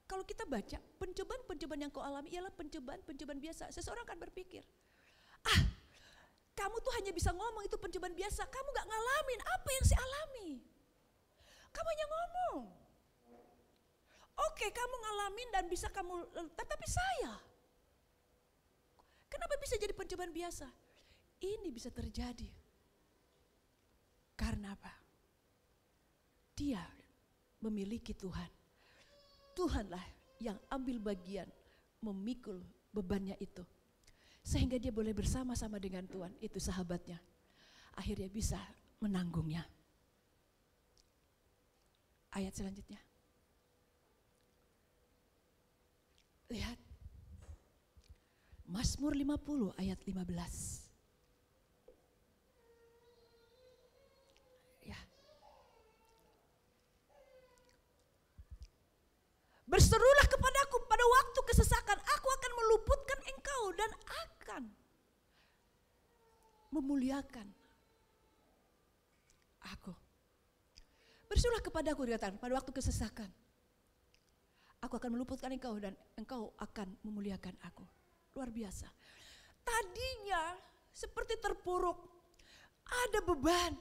[SPEAKER 2] Kalau kita baca, pencobaan-pencobaan yang kau alami ialah pencobaan-pencobaan biasa. Seseorang akan berpikir, kamu tuh hanya bisa ngomong itu pencobaan biasa, kamu gak ngalamin apa yang saya alami. Kamu hanya ngomong. Oke, kamu ngalamin dan bisa kamu, tetapi saya, kenapa bisa jadi pencobaan biasa? Ini bisa terjadi karena apa? Dia memiliki Tuhan. Tuhanlah yang ambil bagian memikul bebannya itu. Sehingga dia boleh bersama-sama dengan Tuhan, itu sahabatnya. Akhirnya bisa menanggungnya. Ayat selanjutnya. Lihat. Mazmur 50 ayat 15. Berserulah kepadaku pada waktu kesesakan, aku akan meluputkan engkau dan akan memuliakan aku. Berserulah kepadaku, dikatakan, pada waktu kesesakan. Aku akan meluputkan engkau dan engkau akan memuliakan aku. Luar biasa. Tadinya seperti terpuruk, ada beban.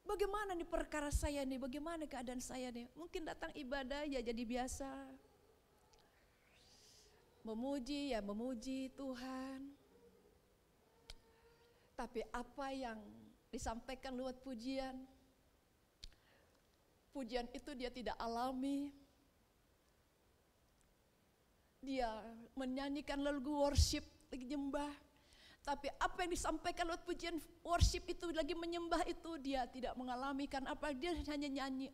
[SPEAKER 2] Bagaimana nih perkara saya nih, bagaimana keadaan saya nih. Mungkin datang ibadah ya jadi biasa. Memuji ya memuji Tuhan. Tapi apa yang disampaikan lewat pujian, pujian itu dia tidak alami. Dia menyanyikan lagu worship, lagi nyembah. Tapi apa yang disampaikan lewat pujian worship itu, lagi menyembah itu, dia tidak mengalami. Karena apa? Dia hanya nyanyi.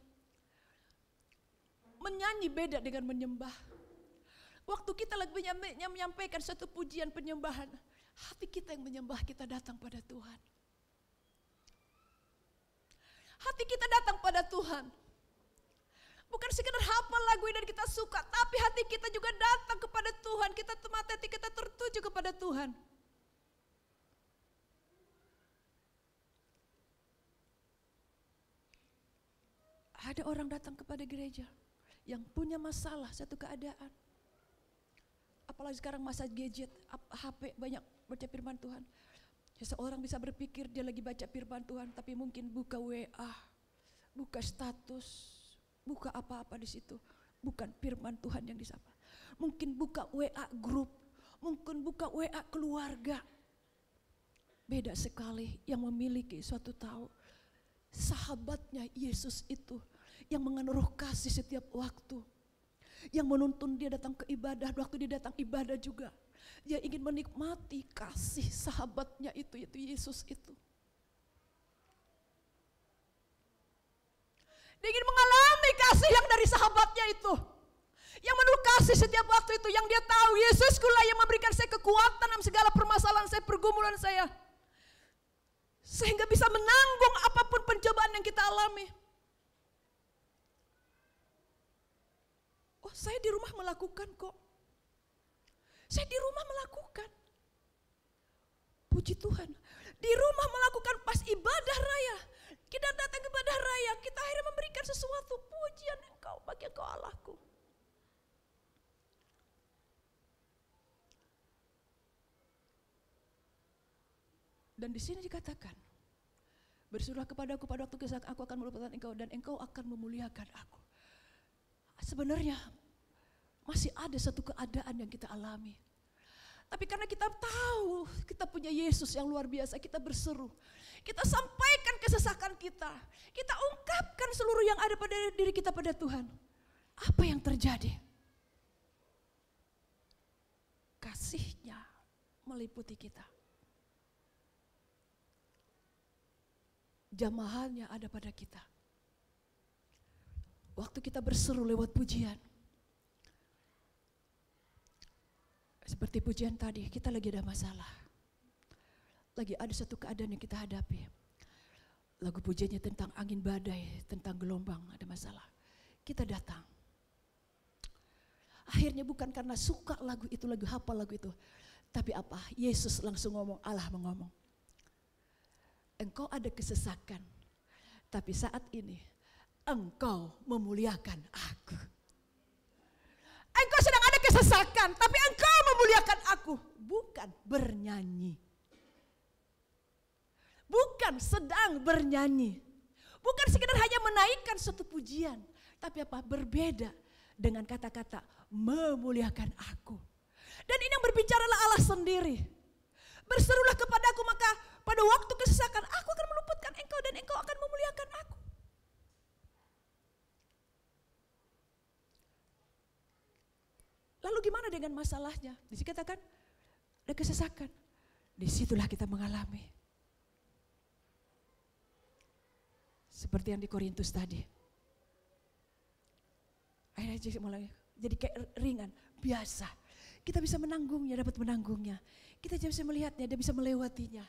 [SPEAKER 2] Menyanyi beda dengan menyembah. Waktu kita lagi menyampaikan suatu pujian penyembahan, hati kita yang menyembah, kita datang pada Tuhan. Hati kita datang pada Tuhan. Bukan sekedar hafal lagu ini dan kita suka, tapi hati kita juga datang kepada Tuhan. Mata hati kita tertuju kepada Tuhan. Ada orang datang kepada gereja yang punya masalah satu keadaan. Apalagi sekarang masa gadget, HP, banyak baca firman Tuhan. Seseorang bisa berpikir dia lagi baca firman Tuhan, tapi mungkin buka WA, buka status, buka apa-apa di situ. Bukan firman Tuhan yang disapa. Mungkin buka WA grup, mungkin buka WA keluarga. Beda sekali yang memiliki suatu tahu. Sahabatnya Yesus itu yang mengeluh kasih setiap waktu, yang menuntun dia datang ke ibadah. Waktu dia datang ibadah juga, dia ingin menikmati kasih sahabatnya itu yaitu Yesus itu. Dia ingin mengalami kasih yang dari sahabatnya itu, yang menuntun kasih setiap waktu itu, yang dia tahu Yesuskulah yang memberikan saya kekuatan dalam segala permasalahan saya, pergumulan saya. Sehingga bisa menanggung apapun pencobaan yang kita alami. Oh, saya di rumah melakukan kok. Saya di rumah melakukan. Puji Tuhan. Di rumah melakukan pas ibadah raya. Kita datang ke ibadah raya, kita akhirnya memberikan sesuatu. Pujian Engkau bagi Engkau Allahku. Dan di sini dikatakan, berserulah kepadaku pada waktu kesesakan, aku akan meluputkan engkau dan engkau akan memuliakan aku. Sebenarnya masih ada satu keadaan yang kita alami. Tapi karena kita tahu kita punya Yesus yang luar biasa, kita berseru. Kita sampaikan kesesakan kita. Kita ungkapkan seluruh yang ada pada diri kita pada Tuhan. Apa yang terjadi? Kasih-Nya meliputi kita. Jamahannya ada pada kita. Waktu kita berseru lewat pujian, Seperti pujian tadi, kita lagi ada masalah. Lagi ada satu keadaan yang kita hadapi. Lagu pujiannya tentang angin badai, tentang gelombang, ada masalah. Kita datang. Akhirnya bukan karena suka lagu itu, lagu hafal lagu itu. Tapi apa? Yesus langsung ngomong, Allah mengomong. Engkau ada kesesakan, tapi saat ini engkau memuliakan aku. Engkau sedang ada kesesakan, tapi engkau memuliakan aku. Bukan bernyanyi. Bukan sedang bernyanyi. Bukan sekedar hanya menaikkan suatu pujian. Tapi apa? Berbeda dengan kata-kata memuliakan aku. Dan ini yang berbicaralah Allah sendiri. Berserulah kepadaku, maka pada waktu kesesakan aku akan meluputkan engkau dan engkau akan memuliakan aku. Lalu gimana dengan masalahnya? Di sini katakan ada kesesakan. Disitulah kita mengalami. Seperti yang di Korintus tadi. Akhirnya mulai jadi kayak ringan, biasa. Kita bisa menanggungnya, dapat menanggungnya. Kita bisa melihatnya, dia bisa melewatinya.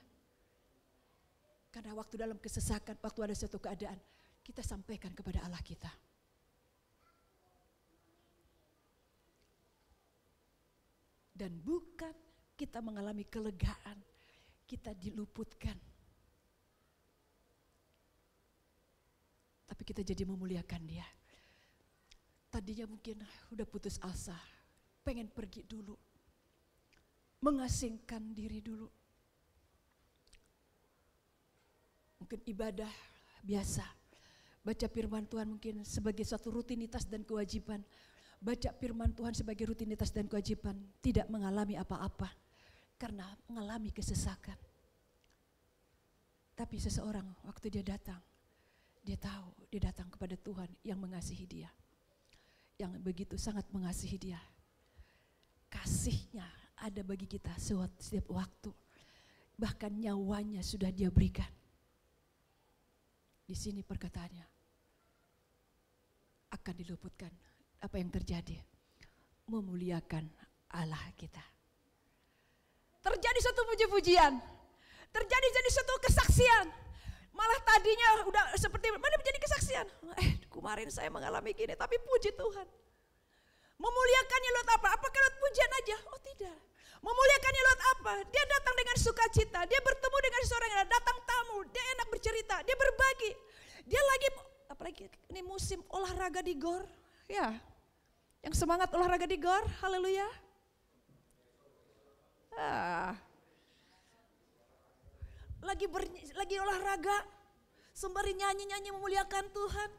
[SPEAKER 2] Karena waktu dalam kesesakan, waktu ada suatu keadaan, kita sampaikan kepada Allah kita. Dan bukan kita mengalami kelegaan, kita diluputkan. Tapi kita jadi memuliakan dia. Tadinya mungkin udah putus asa, pengen pergi dulu, mengasingkan diri dulu. Mungkin ibadah biasa, baca firman Tuhan mungkin sebagai suatu rutinitas dan kewajiban. Baca firman Tuhan sebagai rutinitas dan kewajiban, tidak mengalami apa-apa karena mengalami kesesakan. Tapi seseorang waktu dia datang, dia tahu dia datang kepada Tuhan yang mengasihi dia, yang begitu sangat mengasihi dia. Kasihnya ada bagi kita setiap waktu, bahkan nyawanya sudah dia berikan. Di sini perkataannya akan diluputkan. Apa yang terjadi? Memuliakan Allah kita. Terjadi suatu puji-pujian, terjadi suatu kesaksian. Malah tadinya udah seperti mana menjadi kesaksian. Kemarin saya mengalami gini, tapi puji Tuhan. Memuliakannya lewat apa? Apakah lewat pujian aja? Oh tidak. Memuliakannya lewat apa? Dia datang dengan sukacita, dia bertemu dengan seorang yang datang tamu, dia enak bercerita, dia berbagi. Dia lagi, apalagi ini musim olahraga di GOR, ya. Yang semangat olahraga di GOR, haleluya. Lagi olahraga, sembari nyanyi-nyanyi memuliakan Tuhan.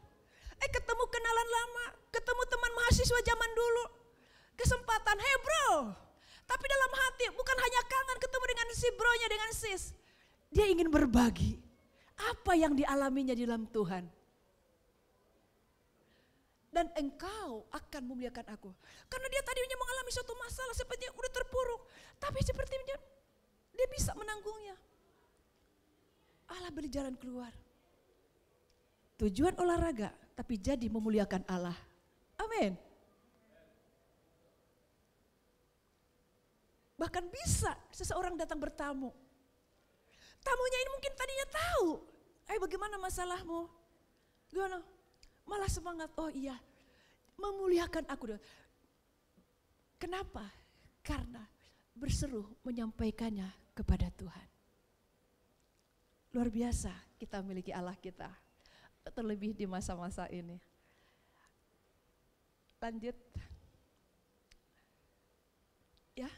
[SPEAKER 2] Ketemu kenalan lama, ketemu teman mahasiswa zaman dulu. Kesempatan, hey bro. Tapi dalam hati bukan hanya kangen ketemu dengan si bronya, dengan sis. Dia ingin berbagi apa yang dialaminya di dalam Tuhan. Dan engkau akan memuliakan aku. Karena dia tadinya mengalami suatu masalah sepertinya udah terpuruk. Tapi sepertinya dia bisa menanggungnya. Allah beri jalan keluar. Tujuan olahraga tapi jadi memuliakan Allah. Amin. Bahkan bisa seseorang datang bertamu. Tamunya ini mungkin tadinya tahu. Bagaimana masalahmu? Gimana? Malah semangat, oh iya, memuliakan aku. Kenapa? Karena berseru menyampaikannya kepada Tuhan. Luar biasa kita memiliki Allah kita, terlebih di masa-masa ini. Lanjut. Ya.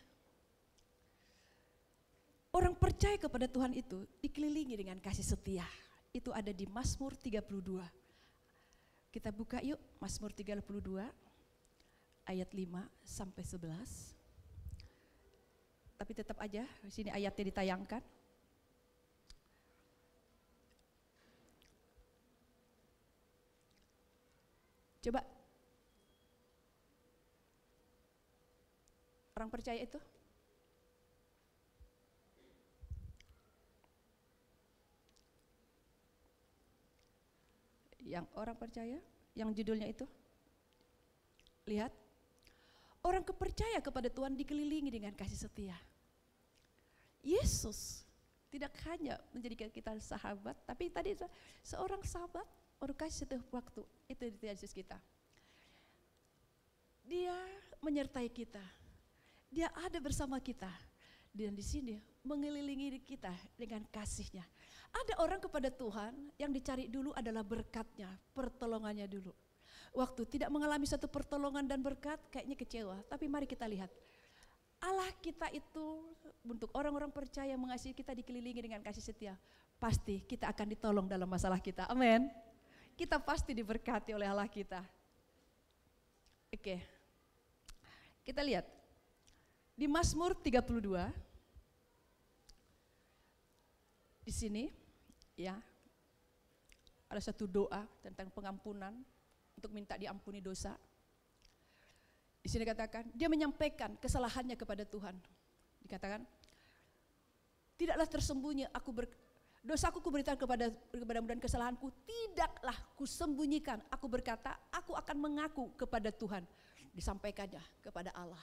[SPEAKER 2] Orang percaya kepada Tuhan itu dikelilingi dengan kasih setia. Itu ada di Mazmur 32. Kita buka yuk Mazmur 32 ayat 5 sampai 11. Tapi tetap aja di sini ayatnya ditayangkan. Coba. Orang percaya itu? Yang orang percaya, yang judulnya itu. Lihat. orang kepercaya kepada Tuhan dikelilingi dengan kasih setia. Yesus tidak hanya menjadikan kita sahabat, tapi tadi seorang sahabat, orang kasih setiap waktu, itu Yesus kita. Dia menyertai kita, dia ada bersama kita, dan di sini mengelilingi kita dengan kasih-Nya. Ada orang kepada Tuhan yang dicari dulu adalah berkat-Nya, pertolongannya dulu. Waktu tidak mengalami satu pertolongan dan berkat, kayaknya kecewa. Tapi mari kita lihat, Allah kita itu untuk orang-orang percaya mengasihi kita dikelilingi dengan kasih setia. Pasti kita akan ditolong dalam masalah kita, amin. Kita pasti diberkati oleh Allah kita. Oke, kita lihat di Mazmur 32, di sini ya ada satu doa tentang pengampunan untuk minta diampuni dosa. Di sini katakan dia menyampaikan kesalahannya kepada Tuhan. Dikatakan tidaklah tersembunyi dosaku kuberitakan kepadamu dan kesalahanku tidaklah kusembunyikan. Aku berkata aku akan mengaku kepada Tuhan. Disampaikannya kepada Allah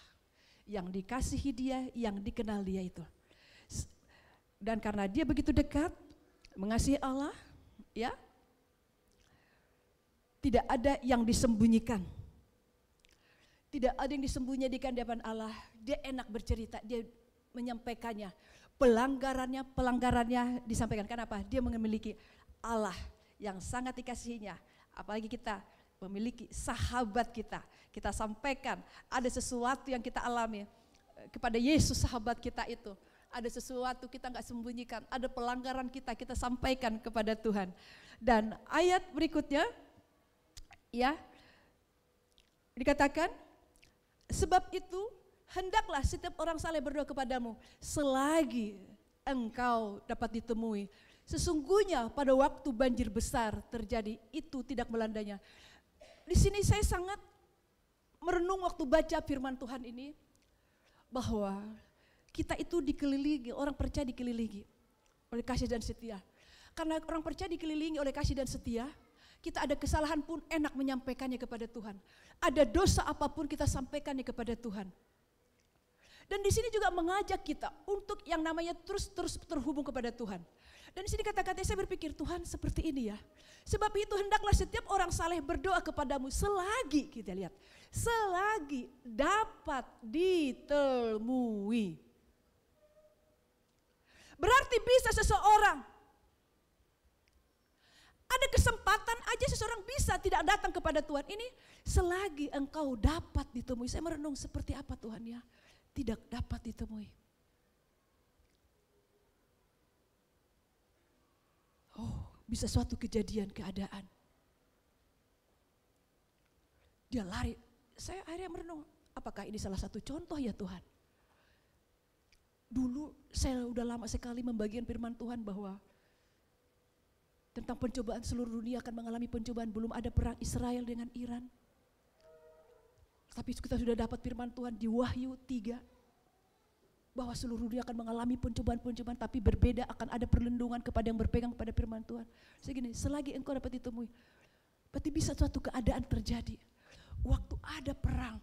[SPEAKER 2] yang dikasihi dia, yang dikenal dia itu. Dan karena dia begitu dekat mengasihi Allah, ya, tidak ada yang disembunyikan. Tidak ada yang disembunyikan di hadapan Allah. Dia enak bercerita, dia menyampaikannya. Pelanggarannya disampaikan. Kenapa? Dia memiliki Allah yang sangat dikasihinya. Apalagi kita memiliki sahabat kita. Kita sampaikan ada sesuatu yang kita alami kepada Yesus sahabat kita itu. Ada sesuatu kita nggak sembunyikan, ada pelanggaran kita sampaikan kepada Tuhan. Dan ayat berikutnya, ya, dikatakan, sebab itu hendaklah setiap orang saleh berdoa kepadamu selagi engkau dapat ditemui. Sesungguhnya pada waktu banjir besar terjadi itu tidak melandanya. Di sini saya sangat merenung waktu baca firman Tuhan ini bahwa kita itu dikelilingi, orang percaya dikelilingi oleh kasih dan setia. Karena orang percaya dikelilingi oleh kasih dan setia, kita ada kesalahan pun enak menyampaikannya kepada Tuhan. Ada dosa apapun kita sampaikannya kepada Tuhan. Dan di sini juga mengajak kita untuk yang namanya terus terhubung kepada Tuhan. Dan di sini kata-kata saya berpikir Tuhan seperti ini ya. Sebab itu hendaklah setiap orang saleh berdoa kepadamu selagi, kita lihat, selagi dapat ditemui. Berarti bisa seseorang, ada kesempatan aja seseorang bisa tidak datang kepada Tuhan. Ini selagi engkau dapat ditemui. Saya merenung seperti apa Tuhan ya, tidak dapat ditemui. Oh, bisa suatu kejadian, keadaan. Dia lari. Saya akhirnya merenung, apakah ini salah satu contoh ya Tuhan? Dulu saya udah lama sekali membagikan firman Tuhan bahwa tentang pencobaan seluruh dunia akan mengalami pencobaan. Belum ada perang Israel dengan Iran. Tapi kita sudah dapat firman Tuhan di Wahyu 3. Bahwa seluruh dunia akan mengalami pencobaan-pencobaan. Tapi berbeda, akan ada perlindungan kepada yang berpegang pada firman Tuhan. Segini, selagi engkau dapat ditemui. Berarti bisa suatu keadaan terjadi. Waktu ada perang,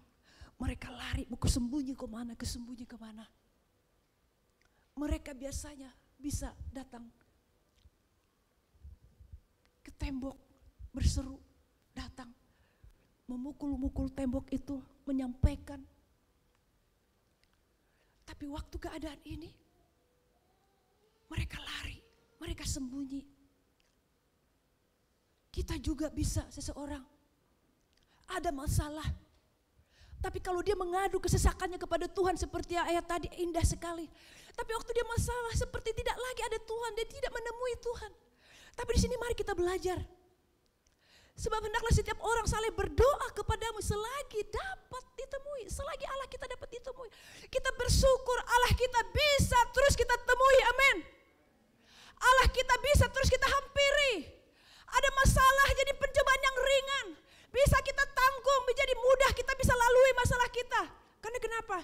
[SPEAKER 2] mereka lari, mau kesembunyi kemana. Mereka biasanya bisa datang ke tembok, berseru, datang, memukul-mukul tembok itu, menyampaikan. Tapi waktu keadaan ini, mereka lari, mereka sembunyi. Kita juga bisa, seseorang ada masalah, tapi kalau dia mengadu kesesakannya kepada Tuhan seperti ayat tadi, indah sekali. Tapi waktu dia masalah seperti tidak lagi ada Tuhan, dia tidak menemui Tuhan. Tapi di sini mari kita belajar. Sebab hendaklah setiap orang saleh berdoa kepadamu selagi dapat ditemui, selagi Allah kita dapat ditemui. Kita bersyukur Allah kita bisa terus kita temui, amin. Allah kita bisa terus kita hampiri. Ada masalah jadi pencobaan yang ringan, bisa kita tanggung, menjadi mudah kita bisa lalui masalah kita. Karena kenapa?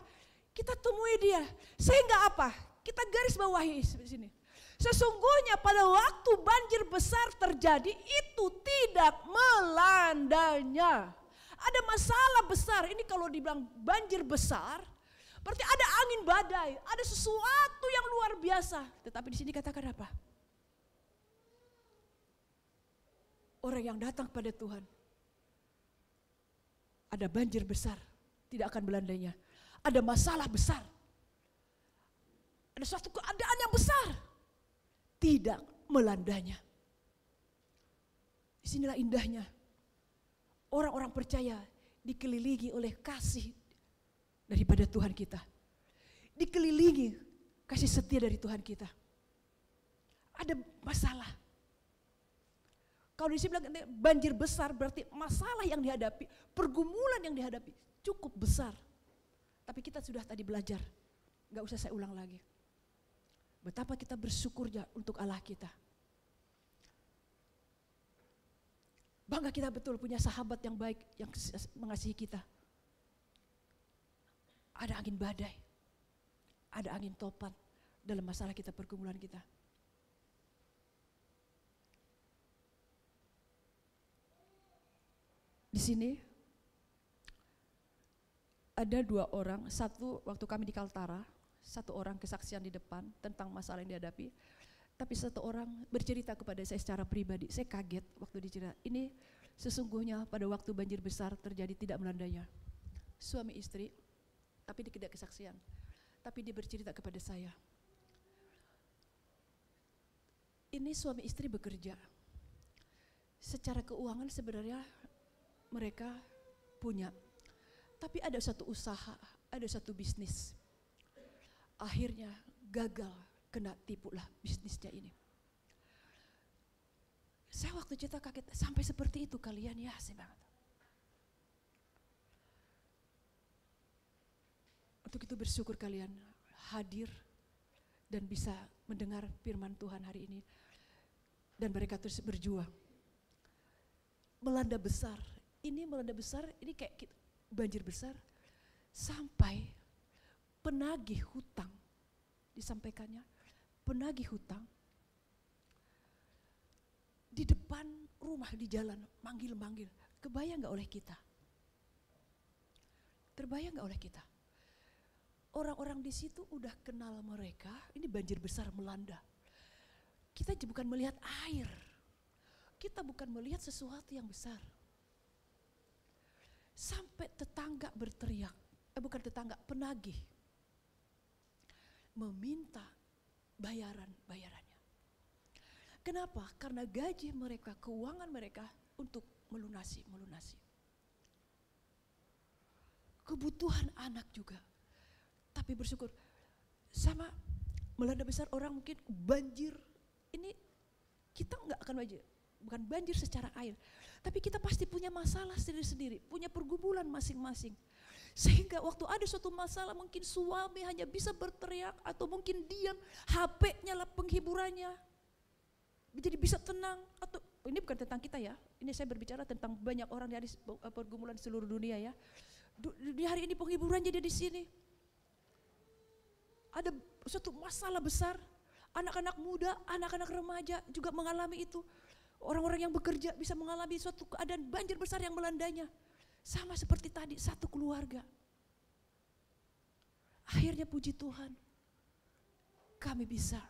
[SPEAKER 2] Kita temui dia, sehingga apa? Kita garis bawahi di sini. Sesungguhnya pada waktu banjir besar terjadi itu tidak melandanya. Ada masalah besar. Ini kalau dibilang banjir besar, berarti ada angin badai, ada sesuatu yang luar biasa. Tetapi di sini katakan apa? Orang yang datang kepada Tuhan, ada banjir besar, tidak akan melandainya. Ada masalah besar, ada suatu keadaan yang besar, tidak melandainya. Disinilah indahnya. Orang-orang percaya dikelilingi oleh kasih daripada Tuhan kita. Dikelilingi kasih setia dari Tuhan kita. Ada masalah. Kalau di sini bilang banjir besar berarti masalah yang dihadapi, pergumulan yang dihadapi cukup besar. Tapi kita sudah tadi belajar, gak usah saya ulang lagi. Betapa kita bersyukurnya untuk Allah kita. Bangga kita betul punya sahabat yang baik, yang mengasihi kita. Ada angin badai, ada angin topan dalam masalah kita, pergumulan kita. Di sini ada 2 orang, satu waktu kami di Kaltara, 1 orang kesaksian di depan tentang masalah yang dihadapi. Tapi 1 orang bercerita kepada saya secara pribadi, saya kaget waktu dicerita. Ini sesungguhnya pada waktu banjir besar terjadi tidak melandainya. Suami istri, tapi dia tidak kesaksian. Tapi dia bercerita kepada saya. Ini suami istri bekerja. Secara keuangan sebenarnya mereka punya. Tapi ada satu usaha, ada satu bisnis. Akhirnya gagal, kena tipulah bisnisnya ini. Saya waktu cerita kaget, sampai seperti itu kalian ya, saya banget. Untuk itu bersyukur kalian hadir dan bisa mendengar firman Tuhan hari ini. Dan mereka terus berjuang. Melanda besar, ini kayak banjir besar. Sampai penagih hutang, disampaikannya, penagih hutang di depan rumah di jalan manggil-manggil. Kebayang gak oleh kita? Terbayang gak oleh kita? Orang-orang di situ udah kenal mereka, ini banjir besar melanda. Kita bukan melihat air, kita bukan melihat sesuatu yang besar. Sampai tetangga berteriak, bukan tetangga, penagih meminta bayarannya. Kenapa? Karena gaji mereka, keuangan mereka untuk melunasi. Kebutuhan anak juga. Tapi bersyukur, sama melanda besar orang mungkin banjir. Ini kita nggak akan banjir, bukan banjir secara air. Tapi kita pasti punya masalah sendiri-sendiri, punya pergumulan masing-masing. Sehingga waktu ada suatu masalah mungkin suami hanya bisa berteriak atau mungkin diam, HP-nya lah penghiburannya. Jadi bisa tenang, atau ini bukan tentang kita ya, ini saya berbicara tentang banyak orang dari pergumulan seluruh dunia ya. Di hari ini penghiburan jadi di sini. Ada suatu masalah besar, anak-anak muda, anak-anak remaja juga mengalami itu. Orang-orang yang bekerja bisa mengalami suatu keadaan banjir besar yang melandanya. Sama seperti tadi, satu keluarga. Akhirnya puji Tuhan, kami bisa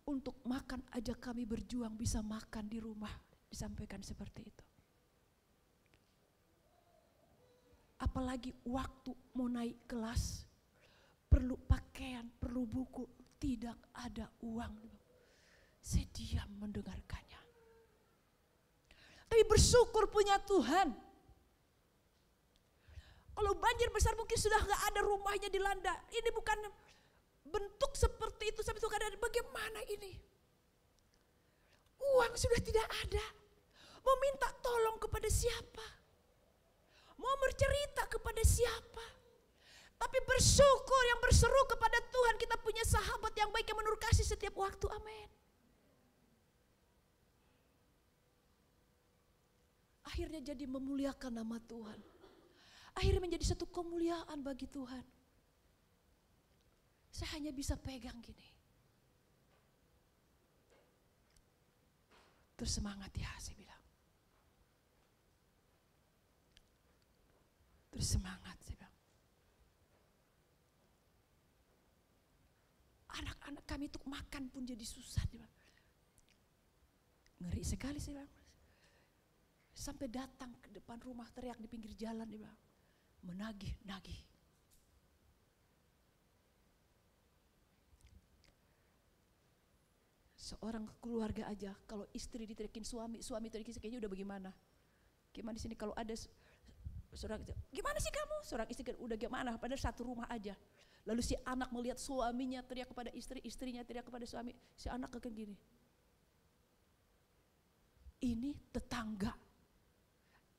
[SPEAKER 2] untuk makan aja kami berjuang bisa makan di rumah, disampaikan seperti itu. Apalagi waktu mau naik kelas, perlu pakaian, perlu buku, tidak ada uang. Saya diam mendengarkannya. Tapi bersyukur punya Tuhan. Kalau banjir besar mungkin sudah gak ada rumahnya dilanda. Ini bukan bentuk seperti itu sampai itu keadaan. Bagaimana ini? Uang sudah tidak ada. Mau minta tolong kepada siapa? Mau bercerita kepada siapa? Tapi bersyukur yang berseru kepada Tuhan, kita punya sahabat yang baik yang menurut kasih setiap waktu. Amin. Akhirnya jadi memuliakan nama Tuhan. Akhirnya menjadi satu kemuliaan bagi Tuhan. Saya hanya bisa pegang gini. Terus semangat ya, saya bilang. bersemangat. Saya bilang. Anak-anak kami untuk makan pun jadi susah. Dia bilang. Ngeri sekali saya bilang. Sampai datang ke depan rumah teriak di pinggir jalan dia bilang. Menagih-nagih. Seorang keluarga aja kalau istri diteriakin suami teriakin kayaknya udah bagaimana? Gimana di sini kalau ada seorang gimana sih kamu? Seorang istri udah gimana? Padahal satu rumah aja. Lalu si anak melihat suaminya teriak kepada istri, istrinya teriak kepada suami, si anak akan gini. Ini tetangga.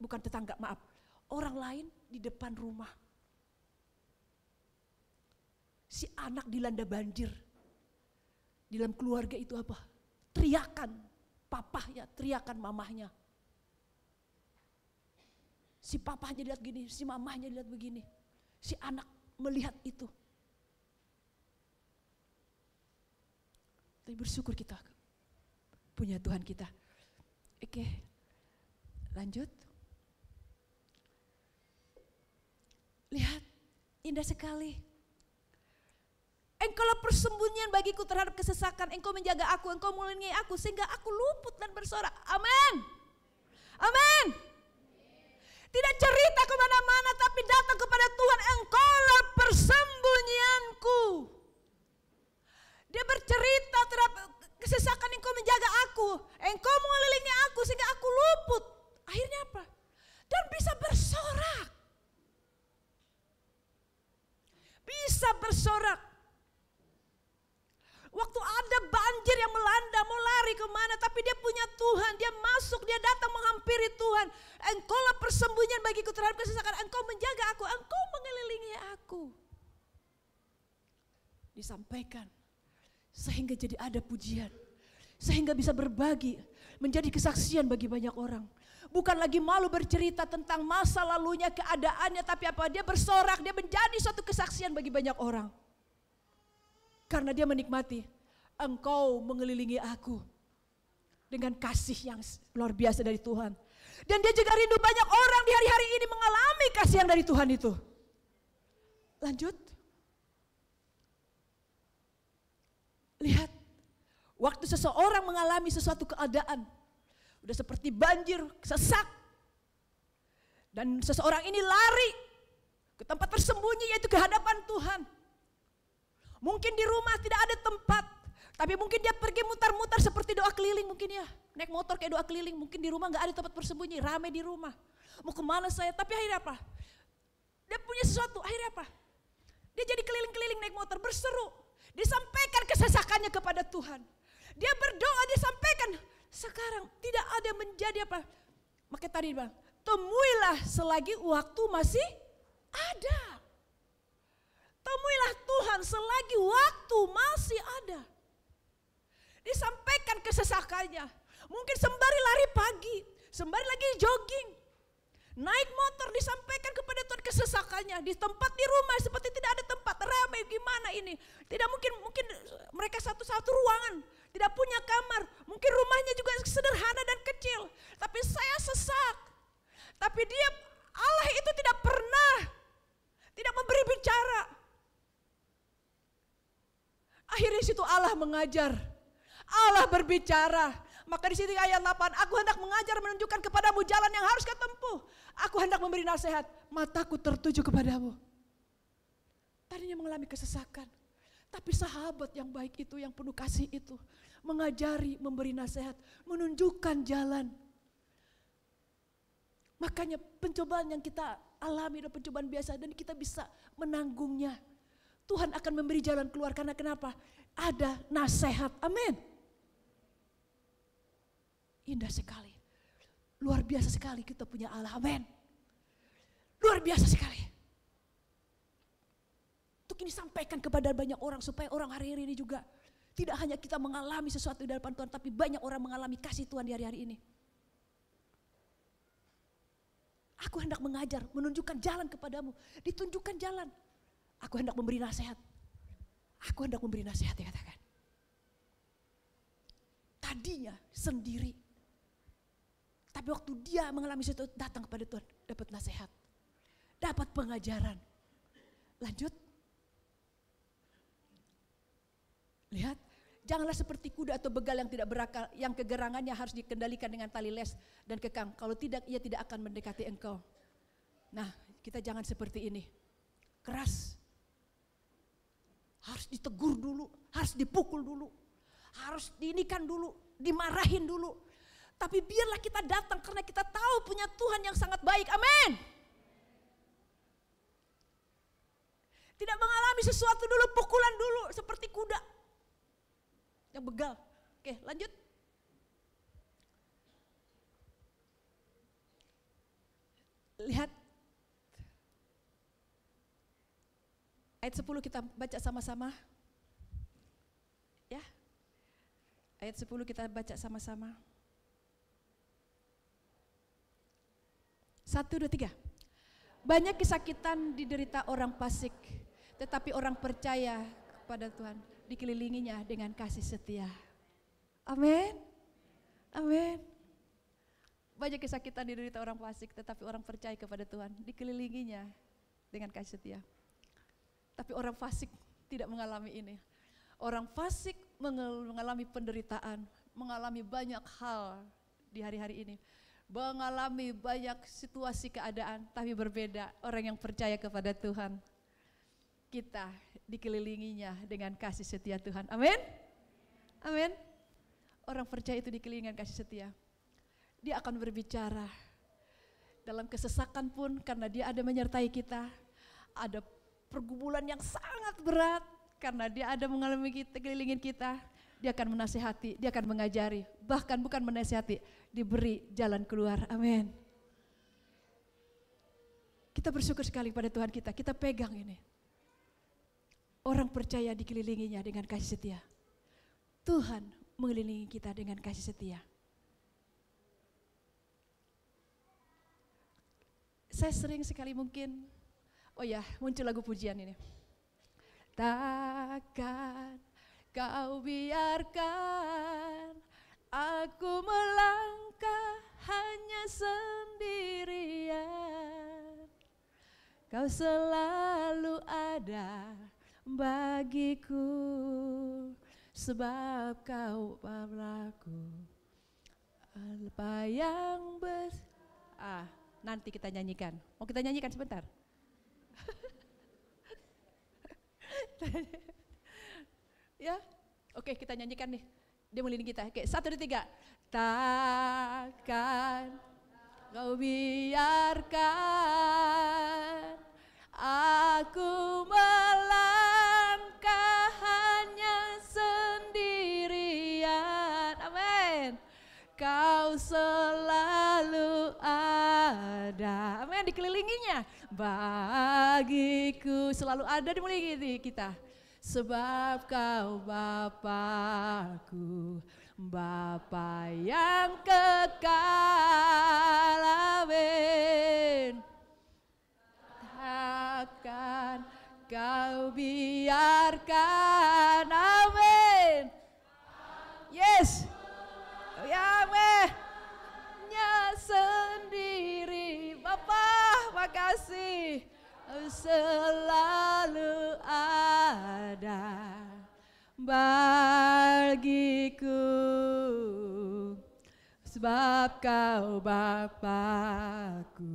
[SPEAKER 2] Bukan tetangga, maaf. Orang lain di depan rumah. Si anak dilanda banjir. Di dalam keluarga itu apa? Teriakan papahnya, teriakan mamahnya. Si papahnya lihat gini, si mamahnya lihat begini. Si anak melihat itu. Tapi bersyukur kita punya Tuhan kita. Oke, lanjut. Lihat, indah sekali. Engkaulah persembunyian bagiku terhadap kesesakan. Engkau menjaga aku, engkau melindungi aku sehingga aku luput dan bersorak. Amin. Amin. Tidak cerita kemana-mana tapi datang kepada Tuhan. Engkaulah persembunyianku. Dia bercerita terhadap kesesakan, engkau menjaga aku. Engkau mengelilingi aku sehingga aku luput. Akhirnya apa? Dan bisa bersorak. Bisa bersorak. Waktu ada banjir yang melanda, mau lari kemana, tapi dia punya Tuhan, dia masuk, dia datang menghampiri Tuhan. Engkaulah persembunyian bagiku terhadap kesesakan, engkau menjaga aku, engkau mengelilingi aku. Disampaikan, sehingga jadi ada pujian, sehingga bisa berbagi, menjadi kesaksian bagi banyak orang. Bukan lagi malu bercerita tentang masa lalunya, keadaannya, tapi apa? Dia bersorak, dia menjadi suatu kesaksian bagi banyak orang. Karena dia menikmati, engkau mengelilingi aku dengan kasih yang luar biasa dari Tuhan. Dan dia juga rindu banyak orang di hari-hari ini mengalami kasih yang dari Tuhan itu. Lanjut. Lihat, waktu seseorang mengalami sesuatu keadaan, udah seperti banjir, sesak. Dan seseorang ini lari ke tempat tersembunyi yaitu ke hadapan Tuhan. Mungkin di rumah tidak ada tempat, tapi mungkin dia pergi mutar-mutar seperti doa keliling mungkin ya. Naik motor kayak doa keliling, mungkin di rumah gak ada tempat bersembunyi, ramai di rumah. Mau kemana saya, tapi akhirnya apa? Dia punya sesuatu, akhirnya apa? Dia jadi keliling-keliling naik motor, berseru. Disampaikan kesesakannya kepada Tuhan. Dia berdoa, disampaikan. Sekarang tidak ada menjadi apa? Makanya tadi bilang, temuilah selagi waktu masih ada. Temuilah Tuhan selagi waktu masih ada. Disampaikan kesesakannya. Mungkin sembari lari pagi, sembari lagi jogging. Naik motor disampaikan kepada Tuhan kesesakannya. Di tempat di rumah seperti tidak ada tempat, ramai gimana ini. Tidak mungkin mereka satu-satu ruangan. Tidak punya kamar, mungkin rumahnya juga sederhana dan kecil. Tapi saya sesak. Tapi dia, Allah itu tidak pernah, tidak memberi bicara. Akhirnya situ Allah mengajar, Allah berbicara. Maka di sini ayat 8, aku hendak mengajar menunjukkan kepadamu jalan yang harus kau tempuh. Aku hendak memberi nasihat, mataku tertuju kepadamu. Tadinya mengalami kesesakan, tapi sahabat yang baik itu, yang penuh kasih itu, mengajari, memberi nasihat, menunjukkan jalan. Makanya pencobaan yang kita alami adalah pencobaan biasa dan kita bisa menanggungnya. Tuhan akan memberi jalan keluar karena kenapa? Ada nasihat, amin. Indah sekali, luar biasa sekali kita punya Allah, amin. Luar biasa sekali. Untuk ini sampaikan kepada banyak orang supaya orang hari-hari ini juga tidak hanya kita mengalami sesuatu di hadapan Tuhan, tapi banyak orang mengalami kasih Tuhan di hari-hari ini. Aku hendak mengajar, menunjukkan jalan kepadamu, ditunjukkan jalan. Aku hendak memberi nasihat. Aku hendak memberi nasihat, dia katakan. Tadinya sendiri. Tapi waktu dia mengalami sesuatu, datang kepada Tuhan, dapat nasihat. dapat pengajaran. Lanjut. Lihat, janganlah seperti kuda atau begal yang tidak berakal, yang kegerangannya harus dikendalikan dengan tali les dan kekang. Kalau tidak, ia tidak akan mendekati engkau. Nah, kita jangan seperti ini. Keras. Harus ditegur dulu, harus dipukul dulu, harus diinikan dulu, dimarahin dulu. Tapi biarlah kita datang karena kita tahu punya Tuhan yang sangat baik. Amin. Tidak mengalami sesuatu dulu, pukulan dulu seperti kuda yang begal. Oke, lanjut. Lihat. Ayat 10 kita baca sama-sama. Ya. Ayat 10 kita baca sama-sama. 1, 2, 3. Banyak kesakitan diderita orang fasik, tetapi orang percaya kepada Tuhan dikelilinginya dengan kasih setia. Amin. Amin. Banyak kesakitan diderita orang fasik, tetapi orang percaya kepada Tuhan dikelilinginya dengan kasih setia. Tapi orang fasik tidak mengalami ini. Orang fasik mengalami penderitaan, mengalami banyak hal di hari-hari ini. Mengalami banyak situasi keadaan, tapi berbeda orang yang percaya kepada Tuhan. Kita dikelilinginya dengan kasih setia Tuhan. Amin. Amin. Orang percaya itu dikelilingi dengan kasih setia. Dia akan berbicara dalam kesesakan pun karena dia ada menyertai kita. Ada pergumulan yang sangat berat karena dia ada mengalami kita, kelilingin kita. Dia akan menasihati, dia akan mengajari. Bahkan bukan menasihati, diberi jalan keluar. Amin. Kita bersyukur sekali pada Tuhan kita pegang ini. Orang percaya dikelilinginya dengan kasih setia. Tuhan mengelilingi kita dengan kasih setia. Saya sering sekali mungkin, muncul lagu pujian ini. Takkan kau biarkan aku melangkah hanya sendirian. Kau selalu ada bagiku, sebab kau padaku. Apa yang nanti kita nyanyikan. Mau kita nyanyikan sebentar? Ya, oke kita nyanyikan nih. Dia meliling kita. Oke, 1, 2, 3. Takkan kau biarkan aku melangkah hanya sendirian. Amin. Kau selalu ada. Amin. Dikelilinginya. Bagiku selalu ada di melilingi kita. Sebab kau Bapakku, Bapa yang kekal. Amin. Takkan kau biarkan. Amin. Yes. Amin. Nya sendiri. Bapa, makasih. Selalu ada bagiku, sebab kau Bapakku,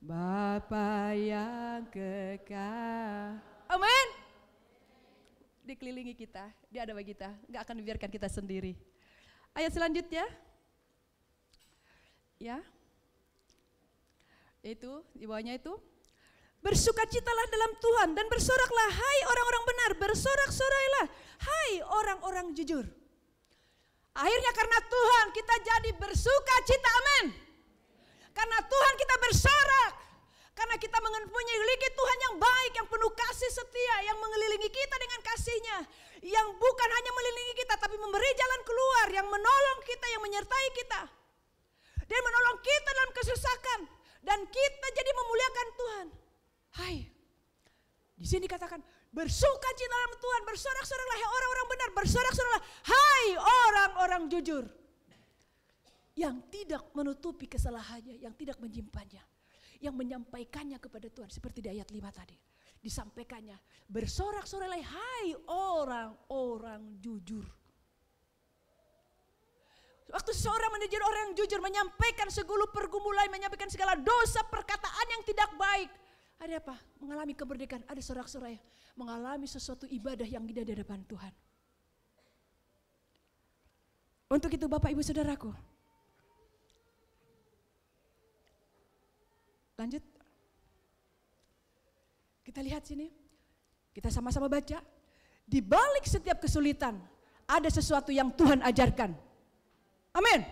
[SPEAKER 2] Bapa yang kekal. Amin. Dikelilingi kita, dia ada bagi kita, gak akan dibiarkan kita sendiri. Ayat selanjutnya, ya, itu di bawahnya itu. Bersukacitalah dalam Tuhan dan bersoraklah, hai orang-orang benar, bersorak-sorailah, hai orang-orang jujur. Akhirnya karena Tuhan kita jadi bersukacita, amin. Karena Tuhan kita bersorak, karena kita memiliki Tuhan yang baik, yang penuh kasih setia, yang mengelilingi kita dengan kasih-Nya, yang bukan hanya mengelilingi kita tapi memberi jalan keluar, yang menolong kita, yang menyertai kita. Dia menolong kita dalam kesusahan dan kita jadi memuliakan Tuhan. Hai, di sini katakan bersukacita dalam Tuhan, bersorak-soraklah hai orang-orang benar, bersorak-soraklah hai orang-orang jujur. Yang tidak menutupi kesalahannya, yang tidak menyimpannya. yang menyampaikannya kepada Tuhan. Seperti di ayat 5 tadi. Disampaikannya, bersorak-sorai, hai orang-orang jujur. Waktu seorang menjadi orang yang jujur, menyampaikan segala pergumulan, menyampaikan segala dosa, perkataan yang tidak baik. Ada apa? Mengalami kemerdekaan, ada sorak-sorai, mengalami sesuatu ibadah yang indah di hadapan Tuhan. Untuk itu Bapak Ibu Saudaraku, lanjut. Kita lihat sini, kita sama-sama baca. Di balik setiap kesulitan, ada sesuatu yang Tuhan ajarkan. Amin.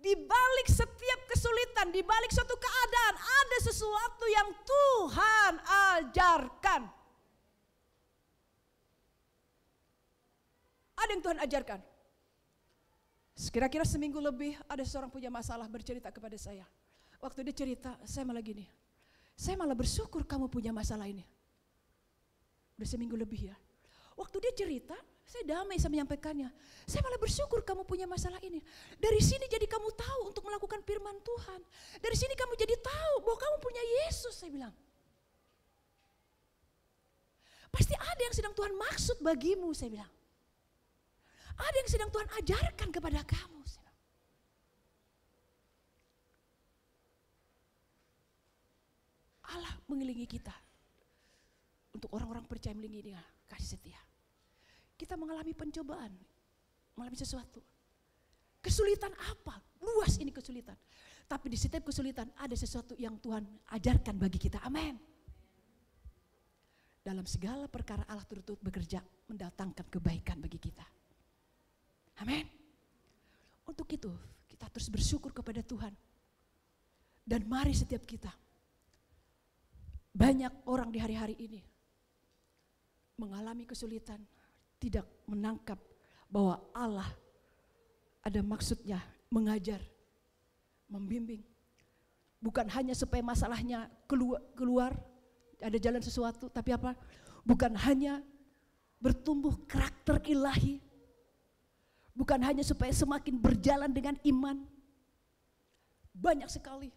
[SPEAKER 2] Di balik setiap kesulitan, di balik suatu keadaan, ada sesuatu yang Tuhan ajarkan. Ada yang Tuhan ajarkan. Kira-kira seminggu lebih ada seorang punya masalah bercerita kepada saya. Waktu dia cerita, saya malah gini, saya malah bersyukur kamu punya masalah ini. Udah seminggu lebih ya. Waktu dia cerita, saya damai saya menyampaikannya. Saya malah bersyukur kamu punya masalah ini. Dari sini jadi kamu tahu untuk melakukan firman Tuhan. Dari sini kamu jadi tahu bahwa kamu punya Yesus, saya bilang. Pasti ada yang sedang Tuhan maksud bagimu, saya bilang. Ada yang sedang Tuhan ajarkan kepada kamu. Allah mengelilingi kita. Untuk orang-orang percaya mengelilingi dia, kasih setia. Kita mengalami pencobaan, mengalami sesuatu. Kesulitan apa? Luas ini kesulitan. Tapi di setiap kesulitan ada sesuatu yang Tuhan ajarkan bagi kita. Amin. Dalam segala perkara Allah turut-turut bekerja mendatangkan kebaikan bagi kita. Amin. Untuk itu kita terus bersyukur kepada Tuhan. Dan mari setiap kita, banyak orang di hari-hari ini mengalami kesulitan, tidak menangkap bahwa Allah ada maksudnya mengajar, membimbing. Bukan hanya supaya masalahnya keluar, ada jalan sesuatu, tapi apa? Bukan hanya bertumbuh karakter ilahi, bukan hanya supaya semakin berjalan dengan iman. Banyak sekali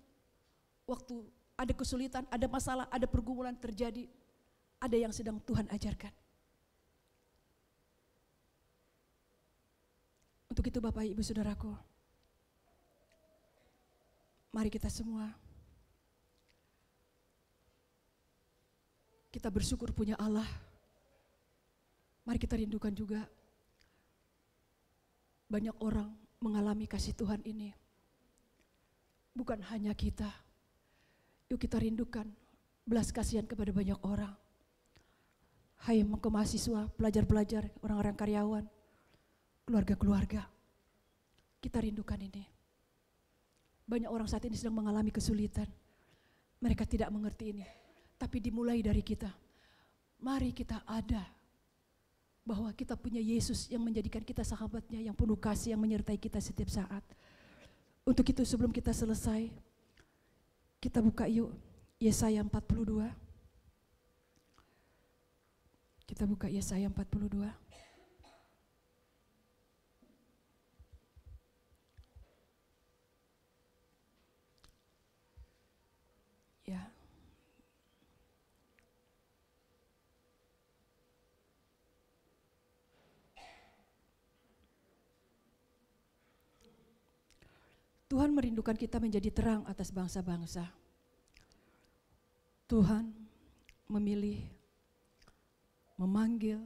[SPEAKER 2] waktu ada kesulitan, ada masalah, ada pergumulan terjadi, ada yang sedang Tuhan ajarkan. Untuk itu Bapak Ibu Saudaraku, mari kita semua, kita bersyukur punya Allah. Mari kita rindukan juga banyak orang mengalami kasih Tuhan ini. Bukan hanya kita. Yuk kita rindukan belas kasihan kepada banyak orang. Hai mahasiswa, pelajar-pelajar, orang-orang karyawan, keluarga-keluarga. Kita rindukan ini. Banyak orang saat ini sedang mengalami kesulitan. Mereka tidak mengerti ini. Tapi dimulai dari kita. Mari kita ada. Bahwa kita punya Yesus yang menjadikan kita sahabatnya, yang penuh kasih, yang menyertai kita setiap saat. Untuk itu sebelum kita selesai, kita buka yuk Yesaya 42. Kita buka Yesaya 42. Ya. Tuhan merindukan kita menjadi terang atas bangsa-bangsa. Tuhan memilih, memanggil,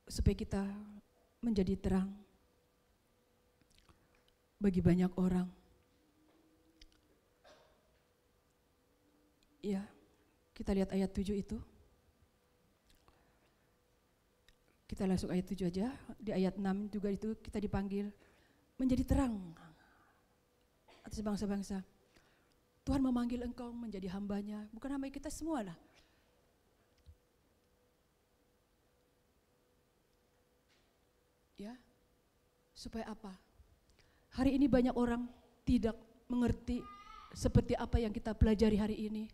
[SPEAKER 2] supaya kita menjadi terang bagi banyak orang. Ya, kita lihat ayat 7 itu. Kita langsung ayat 7 aja, di ayat 6 juga itu kita dipanggil menjadi terang atas bangsa-bangsa. Tuhan memanggil engkau menjadi hambanya, bukan hamba kita semua lah. Ya, supaya apa? Hari ini banyak orang tidak mengerti seperti apa yang kita pelajari hari ini.